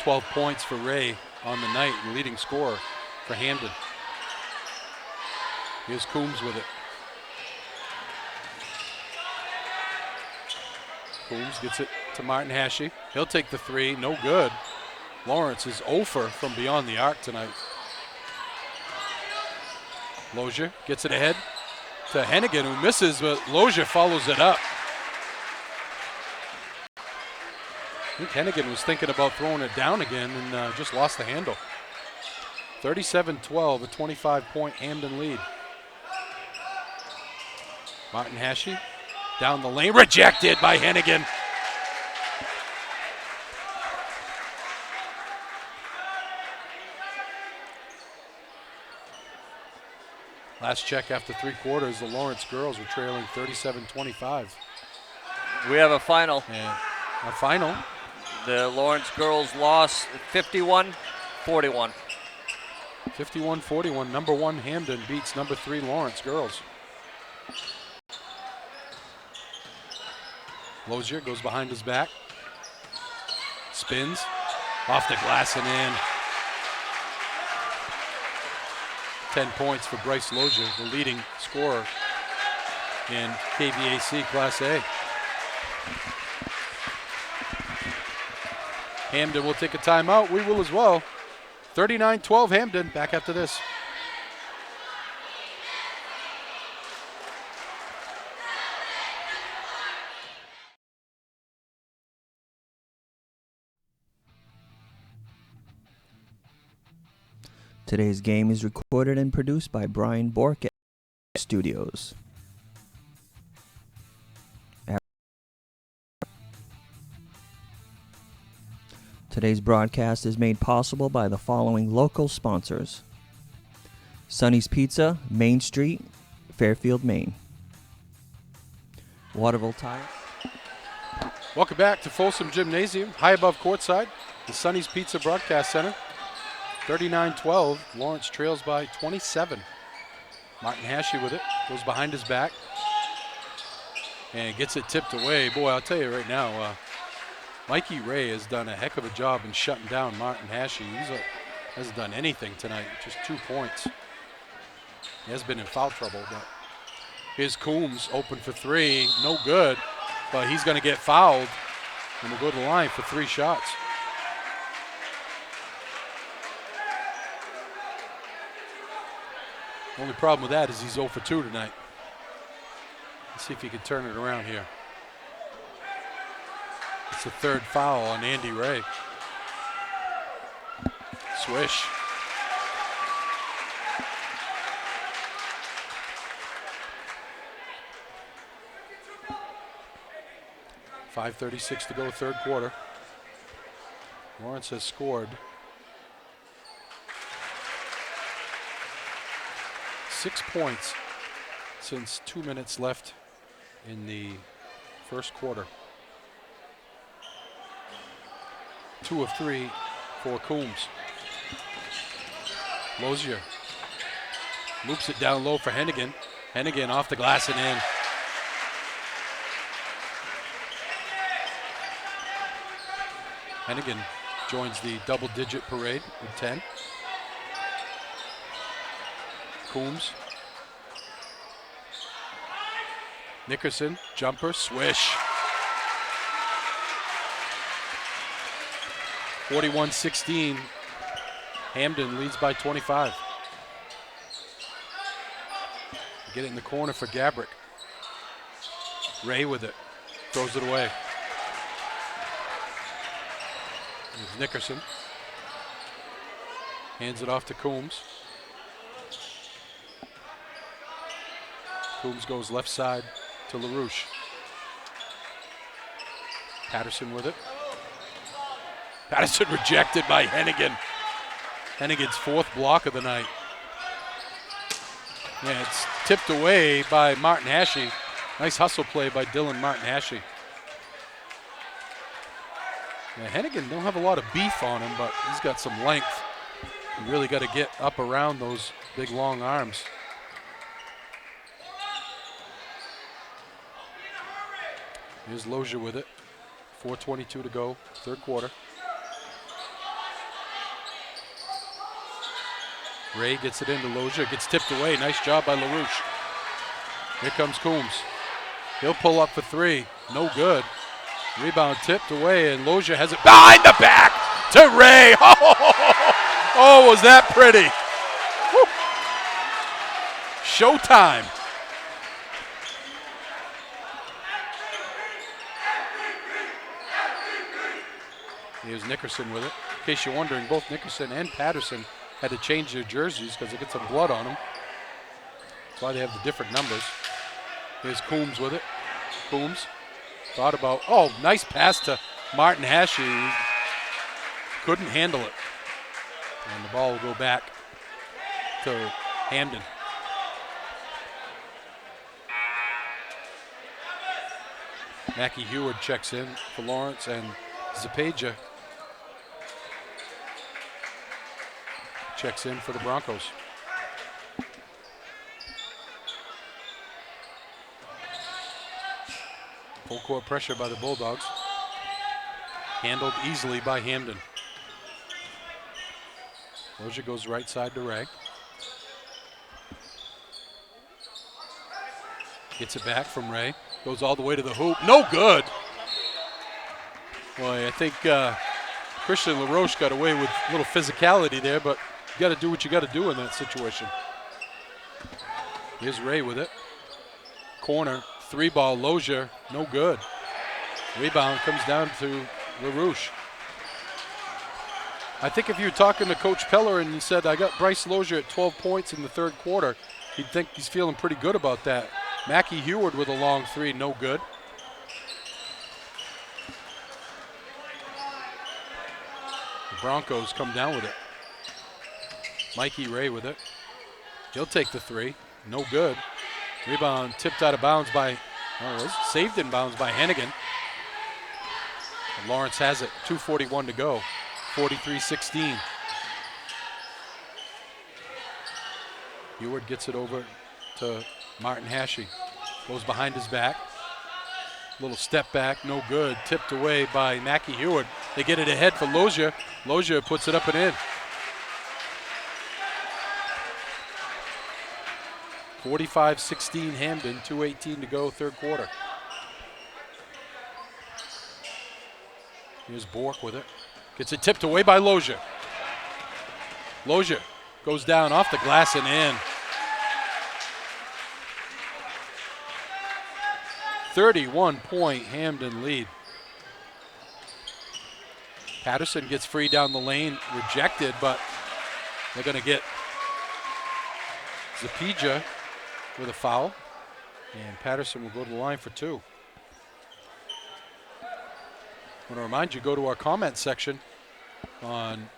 12 points for Ray on the night, and leading scorer for Hampden. Here's Coombs with it. Coombs gets it to Martin Hashey. He'll take the 3, no good. Lawrence is 0 from beyond the arc tonight. Lozier gets it ahead to Hennigan, who misses, but Lozier follows it up. I think Hennigan was thinking about throwing it down again and just lost the handle. 37-12, a 25-point Hampden lead. Martin Hashey down the lane, rejected by Hennigan. Last check after 3 quarters, the Lawrence girls were trailing 37-25. We have a final. And a final. The Lawrence girls lost 51-41. 51-41. Number 1 Hampden beats number 3 Lawrence girls. Lozier goes behind his back. Spins. Off the glass and in. 10 points for Bryce Lozier, the leading scorer in KVAC Class A. Hampden will take a timeout. We will as well. 39-12 Hampden. Back after this. Today's game is recorded and produced by Brian Bork at Studios. Today's broadcast is made possible by the following local sponsors: Sonny's Pizza, Main Street, Fairfield, Maine. Waterville Tire. Welcome back to Folsom Gymnasium, high above courtside, the Sonny's Pizza Broadcast Center. 39-12, Lawrence trails by 27. Martin Hashi with it, goes behind his back, and gets it tipped away. Boy, I'll tell you right now, Mikey Ray has done a heck of a job in shutting down Martin Hashi. He hasn't done anything tonight, just 2 points. He has been in foul trouble, but here's Coombs open for 3, no good, but he's going to get fouled, and will go to the line for 3 shots. Only problem with that is he's 0 for 2 tonight. Let's see if he can turn it around here. It's the 3rd foul on Andy Ray. Swish. .5:36 to go, 3rd quarter. Lawrence has scored 6 points since 2 minutes left in the 1st quarter. 2 of 3 for Coombs. Lozier loops it down low for Hennigan. Hennigan off the glass and in. Hennigan joins the double-digit parade with 10. Coombs. Nickerson, jumper, swish. 41-16. Hampden leads by 25. Get it in the corner for Gabrick. Ray with it. Throws it away. There's Nickerson. Hands it off to Coombs. Coombs goes left side to LaRouche. Patterson with it. Patterson rejected by Hennigan. Hennigan's 4th block of the night. Yeah, it's tipped away by Martin Hashi. Nice hustle play by Dylan Martin Hashi. Yeah, Hennigan don't have a lot of beef on him, but he's got some length. You really got to get up around those big long arms. Here's Lozier with it. 4:22 to go, 3rd quarter. Ray gets it into Lozier, gets tipped away. Nice job by LaRouche. Here comes Coombs. He'll pull up for 3. No good. Rebound tipped away, and Lozier has it behind the back to Ray. Oh, was that pretty? Woo. Showtime. Here's Nickerson with it. In case you're wondering, both Nickerson and Patterson had to change their jerseys because they get some blood on them. That's why they have the different numbers. Here's Coombs with it. Coombs thought about, oh, nice pass to Martin Hashi. Couldn't handle it. And the ball will go back to Hampden. Mackie Heward checks in for Lawrence, and Zapeja checks in for the Broncos. Full court pressure by the Bulldogs. Handled easily by Hampden. Lozier goes right side to Ray. Gets it back from Ray. Goes all the way to the hoop. No good. Boy, I think Christian LaRoche got away with a little physicality there, but you got to do what you got to do in that situation. Here's Ray with it. Corner, 3-ball, Lozier, no good. Rebound comes down to LaRoche. I think if you were talking to Coach Peller and you said, I got Bryce Lozier at 12 points in the third quarter, he'd think he's feeling pretty good about that. Mackie Heward with a long 3, no good. The Broncos come down with it. Mikey Ray with it. He'll take the 3, no good. Rebound tipped out of bounds by, saved in bounds by Hennigan. And Lawrence has it, 2:41 to go, 43-16. Heward gets it over to Martin Hashey. Goes behind his back. Little step back, no good. Tipped away by Mackie Heward. They get it ahead for Lozier. Lozier puts it up and in. 45-16 Hampden, 2:18 to go, third quarter. Here's Bork with it. Gets it tipped away by Lozier. Lozier goes down off the glass and in. 31-point Hampden lead. Patterson gets free down the lane, rejected, but they're going to get Zapeja with a foul, and Patterson will go to the line for 2. I want to remind you, go to our comment section on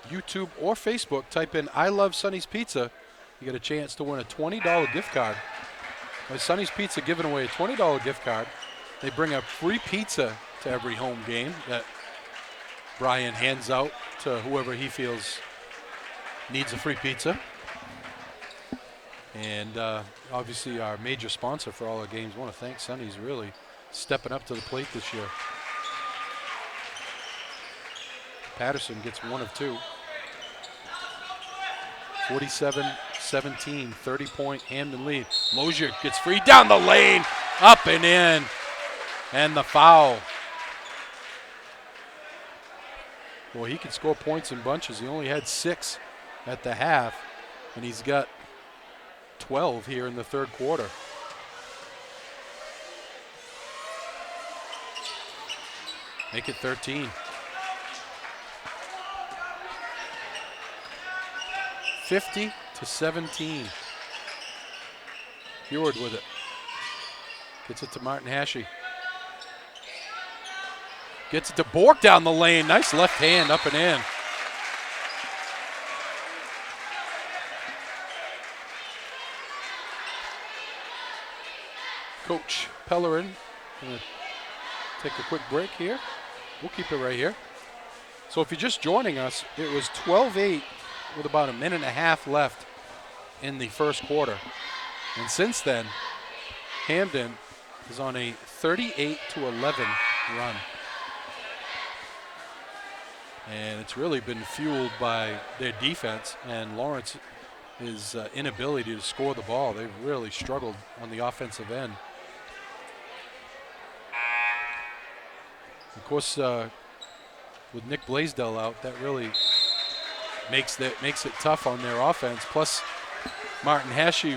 YouTube or Facebook, type in I Love Sonny's Pizza. You get a chance to win a $20 gift card. Sonny's Pizza giving away a $20 gift card. They bring a free pizza to every home game that Brian hands out to whoever he feels needs a free pizza. And obviously our major sponsor for all our games. I want to thank Sonny's really stepping up to the plate this year. Patterson gets 1 of 2. 47-17, 30-point Hampden lead. Lozier gets free down the lane, up and in, and the foul. Boy, he can score points in bunches. He only had 6 at the half, and he's got 12 here in the third quarter. Make it 13. 50-17. Heward with it. Gets it to Martin Hashey. Gets it to Bork down the lane. Nice left hand up and in. Coach Pellerin going to take a quick break here. We'll keep it right here. So if you're just joining us, it was 12-8 with about a minute and a half left in the first quarter. And since then, Hampden is on a 38-11 run. And it's really been fueled by their defense and Lawrence's inability to score the ball. They've really struggled on the offensive end. Of course, with Nick Blaisdell out, that really makes it tough on their offense. Plus, Martin Hashey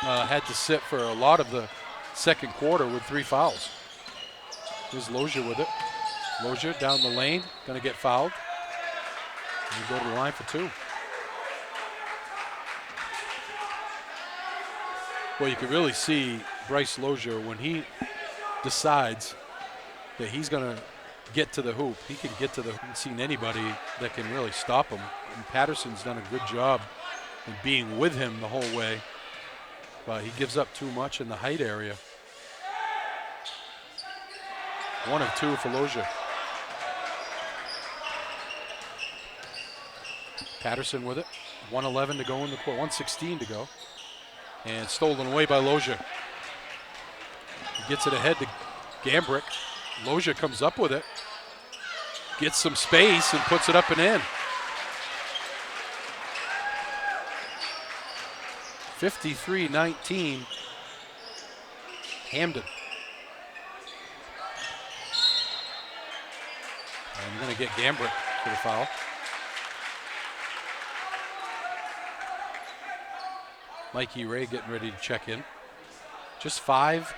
had to sit for a lot of the second quarter with 3 fouls. Here's Lozier with it. Lozier down the lane, going to get fouled. And go to the line for 2. Well, you can really see Bryce Lozier when he decides that he's going to get to the hoop. He can get to the hoop. I haven't seen anybody that can really stop him. And Patterson's done a good job in being with him the whole way. But he gives up too much in the height area. 1 of 2 for Lozier. Patterson with it. 1:11 to go in the quarter. 1:16 to go. And stolen away by Lozier. He gets it ahead to Gambrick. Lozier comes up with it. Gets some space and puts it up and in. 53-19. Hampden. And I'm going to get Gambrick for the foul. Mikey Ray getting ready to check in. Just 5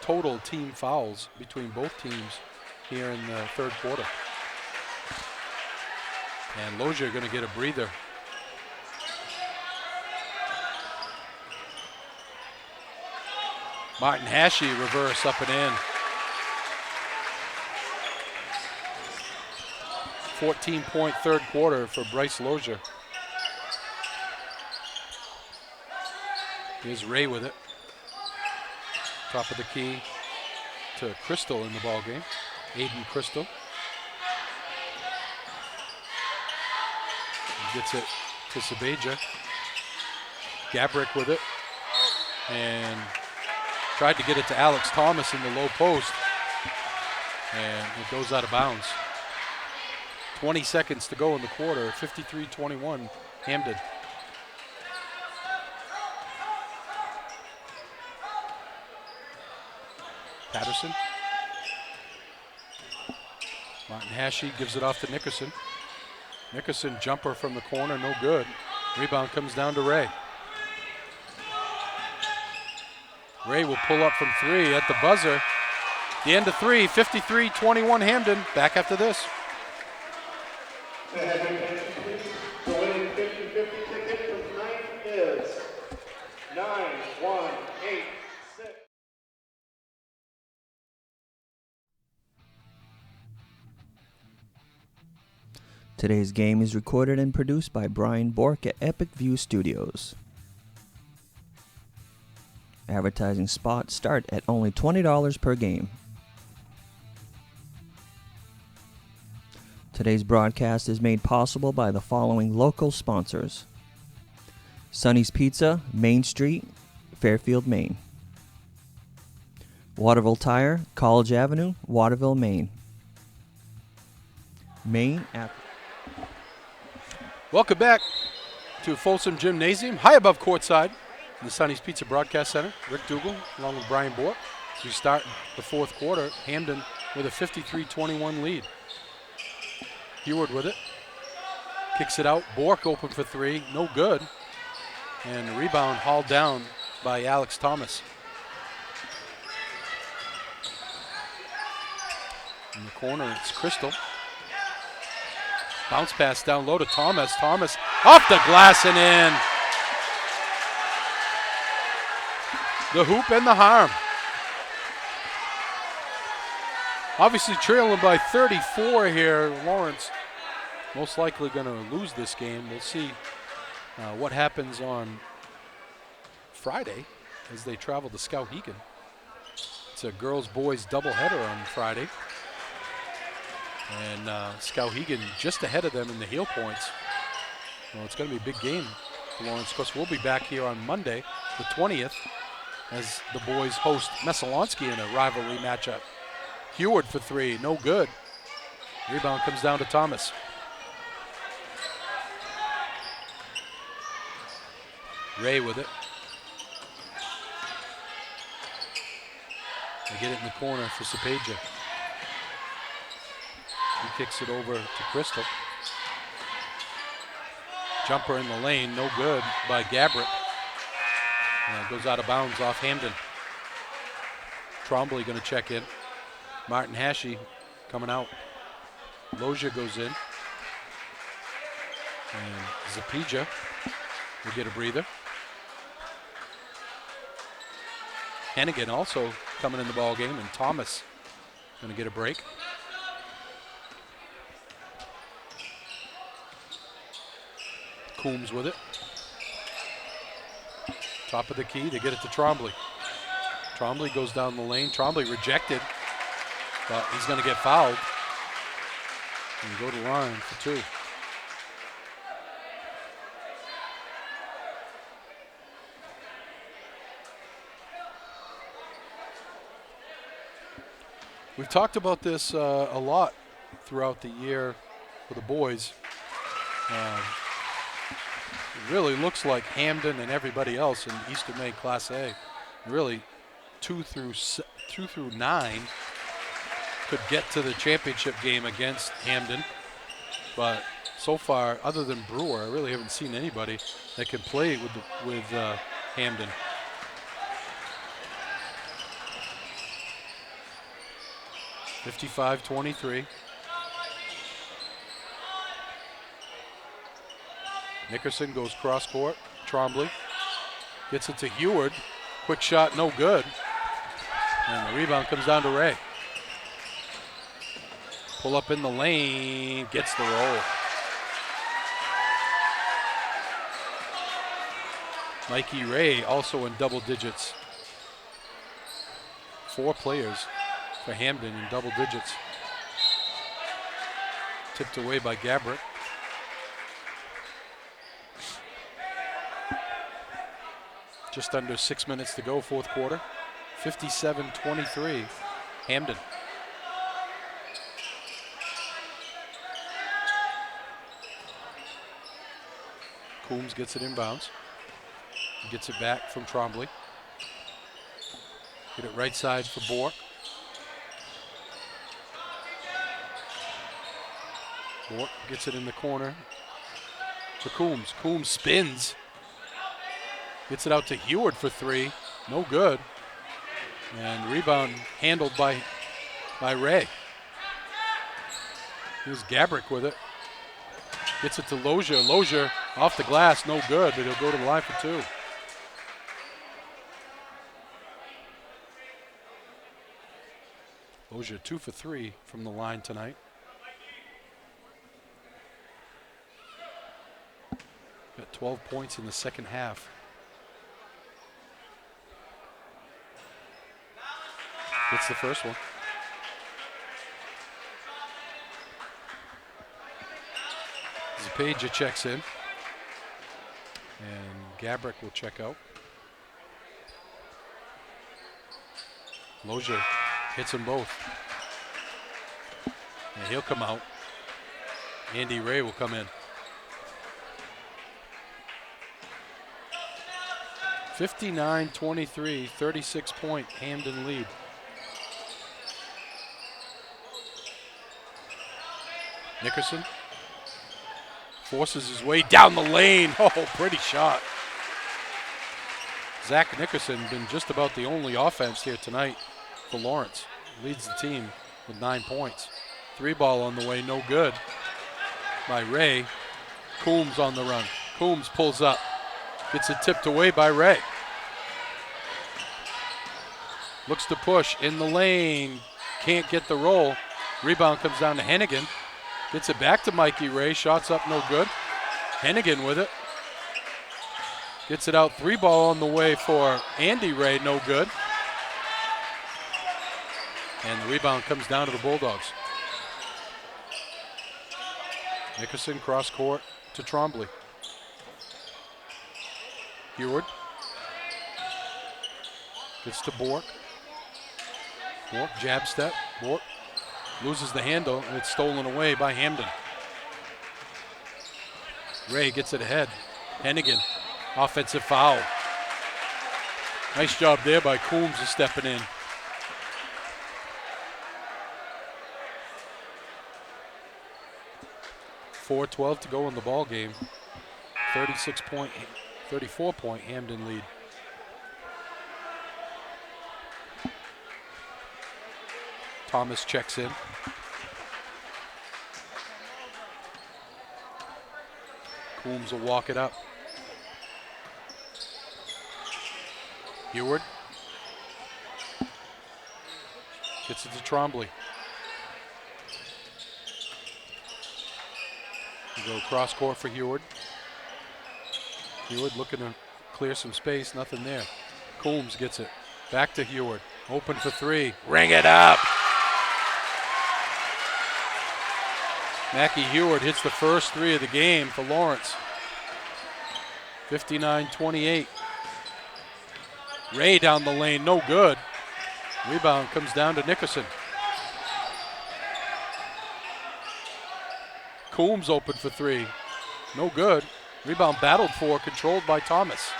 total team fouls between both teams here in the third quarter. And Lozier going to get a breather. Martin Hashi reverse up and in. 14-point third quarter for Bryce Lozier. Here's Ray with it. Top of the key to Crystal in the ball game. Aiden Crystal. He gets it to Sabeja. Gabrick with it. And tried to get it to Alex Thomas in the low post. And it goes out of bounds. 20 seconds to go in the quarter. 53-21 Hampden. Patterson. Martin Hashi gives it off to Nickerson. Nickerson jumper from the corner, no good. Rebound comes down to Ray. Ray will pull up from 3 at the buzzer. The end of 3, 53-21 Hampden. Back after this. The winning 50-50 ticket for tonight is 9186. Today's game is recorded and produced by Brian Bork at Epic View Studios. Advertising spots start at only $20 per game. Today's broadcast is made possible by the following local sponsors: Sonny's Pizza, Main Street, Fairfield, Maine. Waterville Tire, College Avenue, Waterville, Maine. Maine App. Welcome back to Folsom Gymnasium, high above courtside in the Sonny's Pizza Broadcast Center. Rick Dougal along with Brian Bork. As we start the fourth quarter, Hampden with a 53-21 lead. Heward with it. Kicks it out. Bork open for 3. No good. And the rebound hauled down by Alex Thomas. In the corner, it's Crystal. Bounce pass down low to Thomas. Thomas off the glass and in. The hoop and the harm. Obviously trailing by 34 here. Lawrence most likely going to lose this game. We'll see what happens on Friday as they travel to Skowhegan. It's a girls-boys doubleheader on Friday. And Skowhegan just ahead of them in the heel points. Well, it's going to be a big game for Lawrence. Of course, we'll be back here on Monday, the 20th, as the boys host Messalonski in a rivalry matchup. Heward for 3, no good. Rebound comes down to Thomas. Ray with it. They get it in the corner for Sapeja. He kicks it over to Crystal. Jumper in the lane, no good by Gabrick. And it goes out of bounds off Hampden. Trombley going to check in. Martin Hashi coming out. Lozier goes in. And Zapeja will get a breather. Hennigan also coming in the ball game, and Thomas going to get a break. Coombs with it. Top of the key, they get it to Trombley. Trombley goes down the lane. Trombley rejected. but he's going to get fouled and go to the line for 2. We've talked about this a lot throughout the year for the boys. It really looks like Hampden and everybody else in Eastern Maine Class A, really 2 through 9 could get to the championship game against Hampden. But so far, other than Brewer, I really haven't seen anybody that can play with Hampden. (55-23). Nickerson goes cross court. Trombley gets it to Heward. Quick shot, no good. And the rebound comes down to Ray. Pull up in the lane, gets the roll. Mikey Ray also in double digits. 4 players for Hampden in double digits. Tipped away by Gabrick. Just under 6 minutes to go, fourth quarter. 57-23, Hampden. Coombs gets it inbounds. Gets it back from Trombley. Get it right side for Bork. Bork gets it in the corner to Coombs. Coombs spins. Gets it out to Heward for 3. No good. And rebound handled by Ray. Here's Gabrick with it. Gets it to Lozier. Lozier off the glass, no good, but he'll go to the line for 2. Lozier 2 for 3 from the line tonight. Got 12 points in the second half. Gets the first one. Zapagea checks in. And Gabrick will check out. Lozier hits them both. And he'll come out. Andy Ray will come in. 59-23, 36-point Hampden lead. Nickerson forces his way down the lane. Oh, pretty shot. Zach Nickerson been just about the only offense here tonight for Lawrence. Leads the team with 9 points. 3-ball on the way, no good by Ray. Coombs on the run. Coombs pulls up. Gets it tipped away by Ray. Looks to push in the lane. Can't get the roll. Rebound comes down to Hennigan. Gets it back to Mikey Ray. Shots up, no good. Hennigan with it. Gets it out. 3-ball on the way for Andy Ray, no good. And the rebound comes down to the Bulldogs. Nickerson cross court to Trombley. Heward gets to Bork. Bork jab step. Bork loses the handle and it's stolen away by Hampden. Ray gets it ahead. Hennigan, offensive foul. Nice job there by Coombs of stepping in. .4:12 to go in the ball game. 34-point Hampden lead. Thomas checks in. Coombs will walk it up. Heward gets it to Trombley. Go cross court for Heward. Heward looking to clear some space, nothing there. Coombs gets it. Back to Heward. Open for 3. Ring it up. Mackie Heward hits the first three of the game for Lawrence. 59-28. Ray down the lane, no good. Rebound comes down to Nickerson. Coombs open for three. No good. Rebound battled for, controlled by Thomas.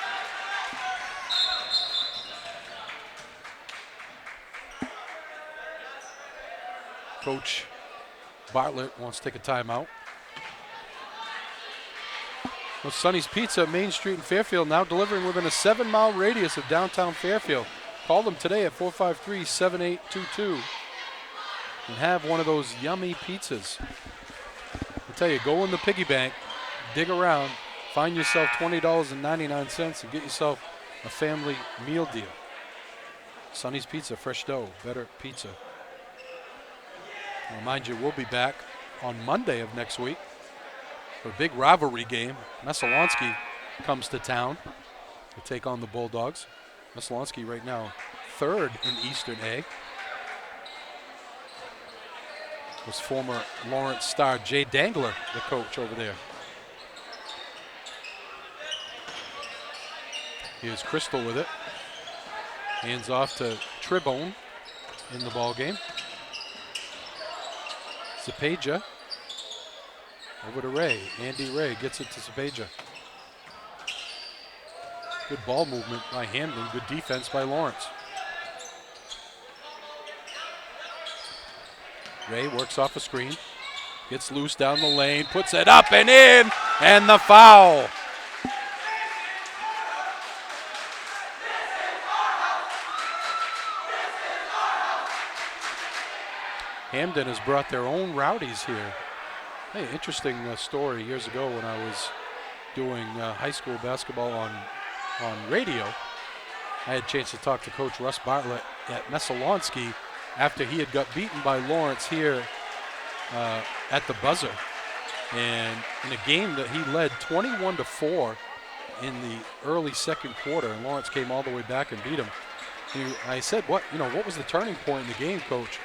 Coach Bartlett wants to take a timeout. Well, Sonny's Pizza, Main Street in Fairfield, now delivering within a 7-mile radius of downtown Fairfield. Call them today at 453-7822 and have one of those yummy pizzas. I tell you, go in the piggy bank, dig around, find yourself $20.99 and get yourself a family meal deal. Sonny's Pizza, fresh dough, better pizza. I'll remind you, we'll be back on Monday of next week for a big rivalry game. Messalonski comes to town to take on the Bulldogs. Messalonski right now third in Eastern A. Was former Lawrence star Jay Dangler, the coach over there. Here's Crystal with it. Hands off to Tribone in the ball game. Cepeda over to Ray. Andy Ray gets it to Cepeda. Good ball movement by Hampden. Good defense by Lawrence. Ray works off a screen. Gets loose down the lane. Puts it up and in. And the foul. Hampden has brought their own rowdies here. Hey, interesting story. Years ago when I was doing high school basketball on radio, I had a chance to talk to Coach Russ Bartlett at Messalonski after he had got beaten by Lawrence here at the buzzer. And in a game that he led 21-4 in the early second quarter, and Lawrence came all the way back and beat him. I said, what was the turning point in the game, Coach?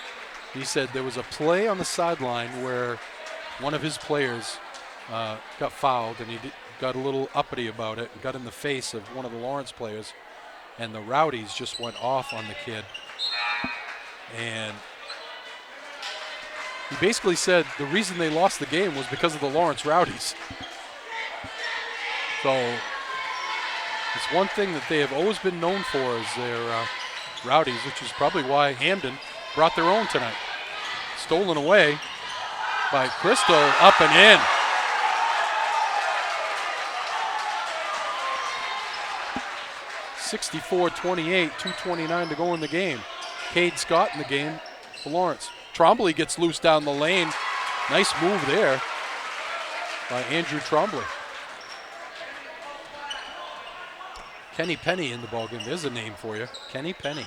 He said there was a play on the sideline where one of his players got fouled, and he got a little uppity about it and got in the face of one of the Lawrence players, and the rowdies just went off on the kid. And he basically said the reason they lost the game was because of the Lawrence rowdies. So it's one thing that they have always been known for is their rowdies, which is probably why Hampden brought their own tonight. Stolen away by Crystal, up and in. (64-28), 2:29 to go in the game. Cade Scott in the game for Lawrence. Trombley gets loose down the lane. Nice move there by Andrew Trombley. Kenny Penny in the ballgame. There's a name for you. Kenny Penny.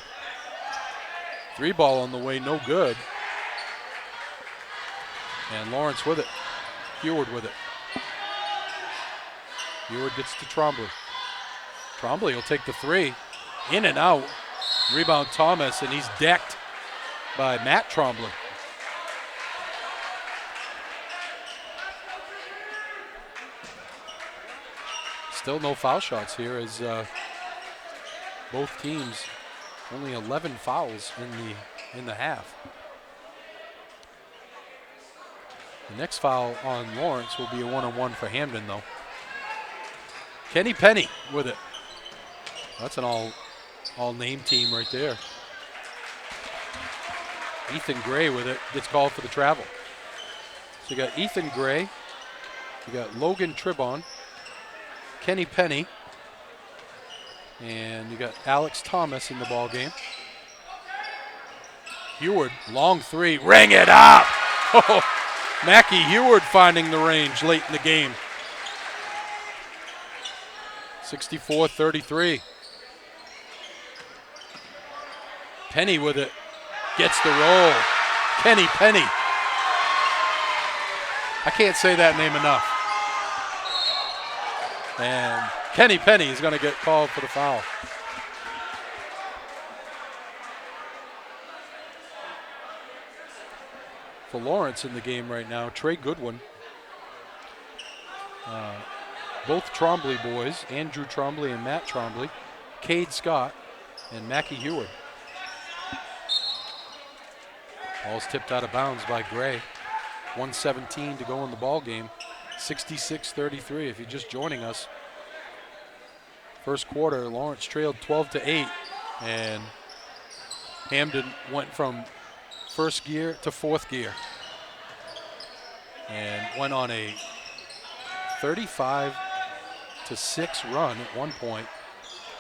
Three ball on the way, no good. And Lawrence with it. Heward with it. Heward gets to Trombley. Trombley will take the three. In and out. Rebound Thomas, and he's decked by Matt Trombley. Still no foul shots here as both teams only 11 fouls in the half. The next foul on Lawrence will be a one-on-one for Hampden, though. Kenny Penny with it. That's an all name team right there. Ethan Gray with it, gets called for the travel. So you got Ethan Gray, you got Logan Tribon, Kenny Penny, and you got Alex Thomas in the ball game. Heward, long three, ring it up! Oh, Mackie Heward finding the range late in the game. 64-33. Penny with it, gets the roll. Kenny Penny. I can't say that name enough. And Kenny Penny is going to get called for the foul. for Lawrence in the game right now. Trey Goodwin. Both Trombley boys, Andrew Trombley and Matt Trombley, Cade Scott, and Mackie Heward. Ball's tipped out of bounds by Gray. 1:17 to go in the ball game. 66-33 if you're just joining us. First quarter, Lawrence trailed 12-8, and Hampden went from first gear to fourth gear and went on a 35-6 run at one point.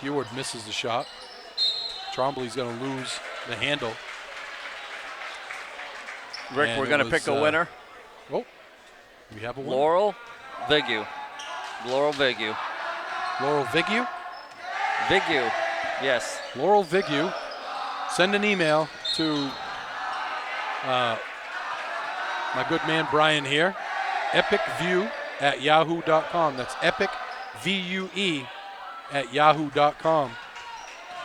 Heward misses the shot. Trombley's going to lose the handle. Rick, And we're going to pick a winner. Oh, we have a winner. Laurel Vigu. Laurel Vigu. Laurel Vigu? Vigu, yes. Laurel Vigu. Send an email to my good man Brian here. epicview@yahoo.com. That's epicvue@yahoo.com.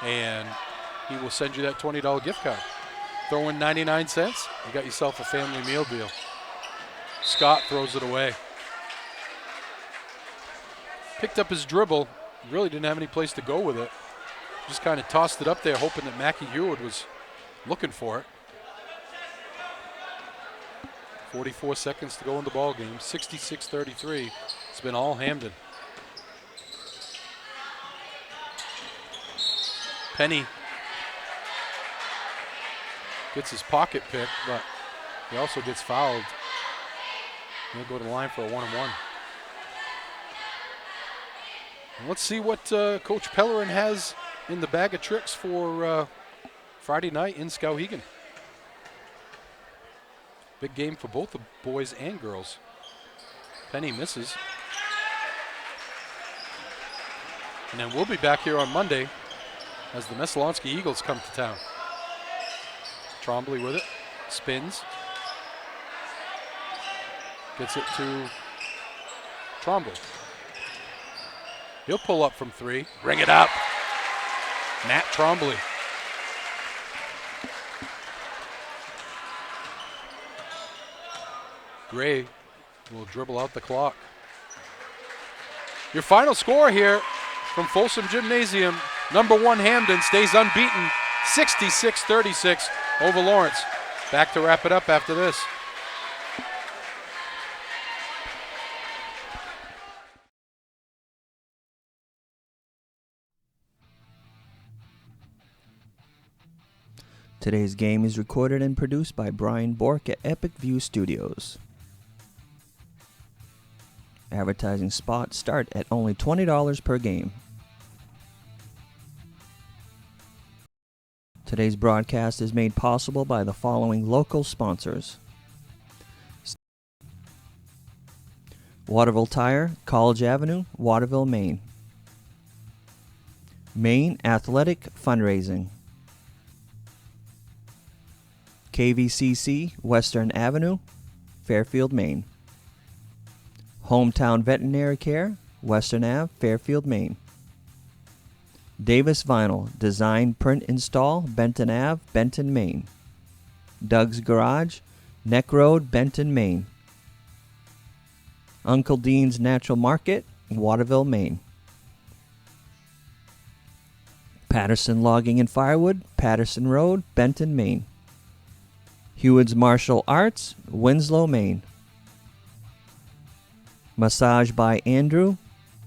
And he will send you that $20 gift card. Throw in 99 cents, you got yourself a family meal deal. Scott throws it away. Picked up his dribble, really didn't have any place to go with it. Just kind of tossed it up there, hoping that Mackie Heward was looking for it. 44 seconds to go in the ball game. 66-33. It's been all Hampden. Penny gets his pocket picked, but he also gets fouled. He'll go to the line for a 1-and-1. And let's see what Coach Pellerin has in the bag of tricks for Friday night in Skowhegan. Big game for both the boys and girls. Penny misses. And then we'll be back here on Monday as the Messalonskee Eagles come to town. Trombley with it, spins. Gets it to Trombley. He'll pull up from three, bring it up. Matt Trombley. Gray will dribble out the clock. Your final score here from Folsom Gymnasium. Number 1 Hampden stays unbeaten, 66-36 over Lawrence. Back to wrap it up after this. Today's game is recorded and produced by Brian Bork at Epic View Studios. Advertising spots start at only $20 per game. Today's broadcast is made possible by the following local sponsors: Waterville Tire, College Avenue, Waterville, Maine. Maine Athletic Fundraising. KVCC, Western Avenue, Fairfield, Maine. Hometown Veterinary Care, Western Ave, Fairfield, Maine. Davis Vinyl, Design, Print, Install, Benton Ave, Benton, Maine. Doug's Garage, Neck Road, Benton, Maine. Uncle Dean's Natural Market, Waterville, Maine. Patterson Logging and Firewood, Patterson Road, Benton, Maine. Heward's Martial Arts, Winslow, Maine. Massage by Andrew,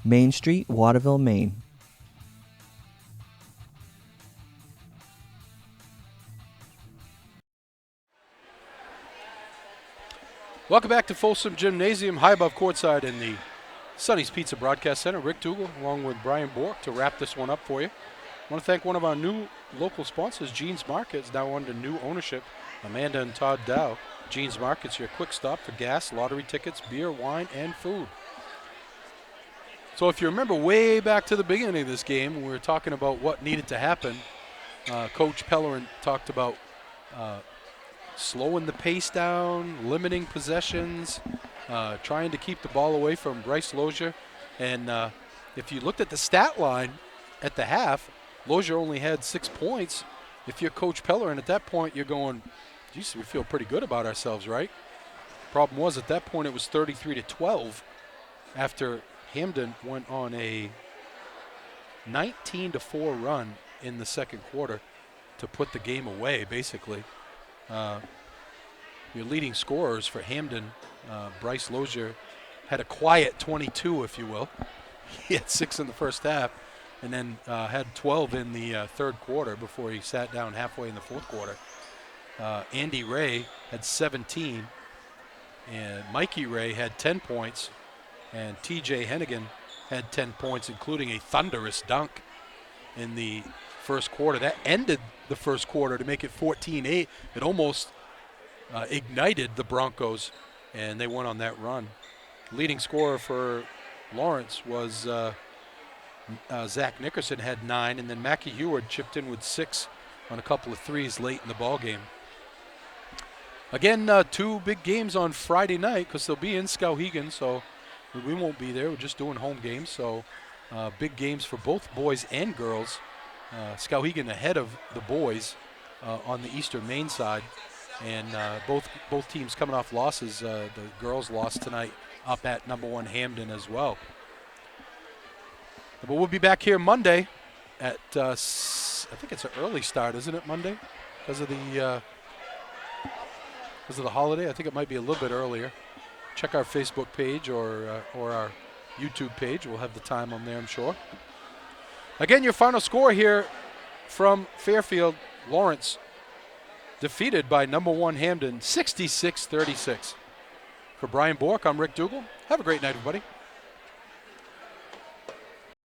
Main Street, Waterville, Maine. Welcome back to Folsom Gymnasium, high above courtside in the Sonny's Pizza Broadcast Center. Rick Dougal along with Brian Bork to wrap this one up for you. I want to thank one of our new local sponsors, Jeans Market, is now under new ownership. Amanda and Todd Dow. Jeans Market's your quick stop for gas, lottery tickets, beer, wine, and food. So if you remember way back to the beginning of this game, when we were talking about what needed to happen, Coach Pellerin talked about slowing the pace down, limiting possessions, trying to keep the ball away from Bryce Lozier. And if you looked at the stat line at the half, Lozier only had 6 points. If you're Coach Pellerin at that point, you're going, geez, we feel pretty good about ourselves, right? Problem was, at that point, it was 33-12 after Hampden went on a 19-4 run in the second quarter to put the game away, basically. Your leading scorers for Hampden, Bryce Lozier, had a quiet 22, if you will. He had 6 in the first half and then had 12 in the third quarter before he sat down halfway in the fourth quarter. Andy Ray had 17, and Mikey Ray had 10 points, and TJ Hennigan had 10 points, including a thunderous dunk in the first quarter. That ended the first quarter to make it 14-8. It almost ignited the Broncos, and they went on that run. Leading scorer for Lawrence was Zach Nickerson, had 9, and then Mackie Heward chipped in with 6 on a couple of threes late in the ball game. Again, 2 big games on Friday night because they'll be in Skowhegan, so we won't be there. We're just doing home games, so big games for both boys and girls. Skowhegan ahead of the boys on the Eastern Maine side, and both teams coming off losses. The girls lost tonight up at number 1 Hampden as well. But we'll be back here Monday at, I think it's an early start, isn't it, Monday? Because of the holiday. I think it might be a little bit earlier. Check our Facebook page or our YouTube page. We'll have the time on there, I'm sure. Again, your final score here from Fairfield. Lawrence defeated by number 1 Hampden, 66-36. For Brian Bork, I'm Rick Dougal. Have a great night, everybody.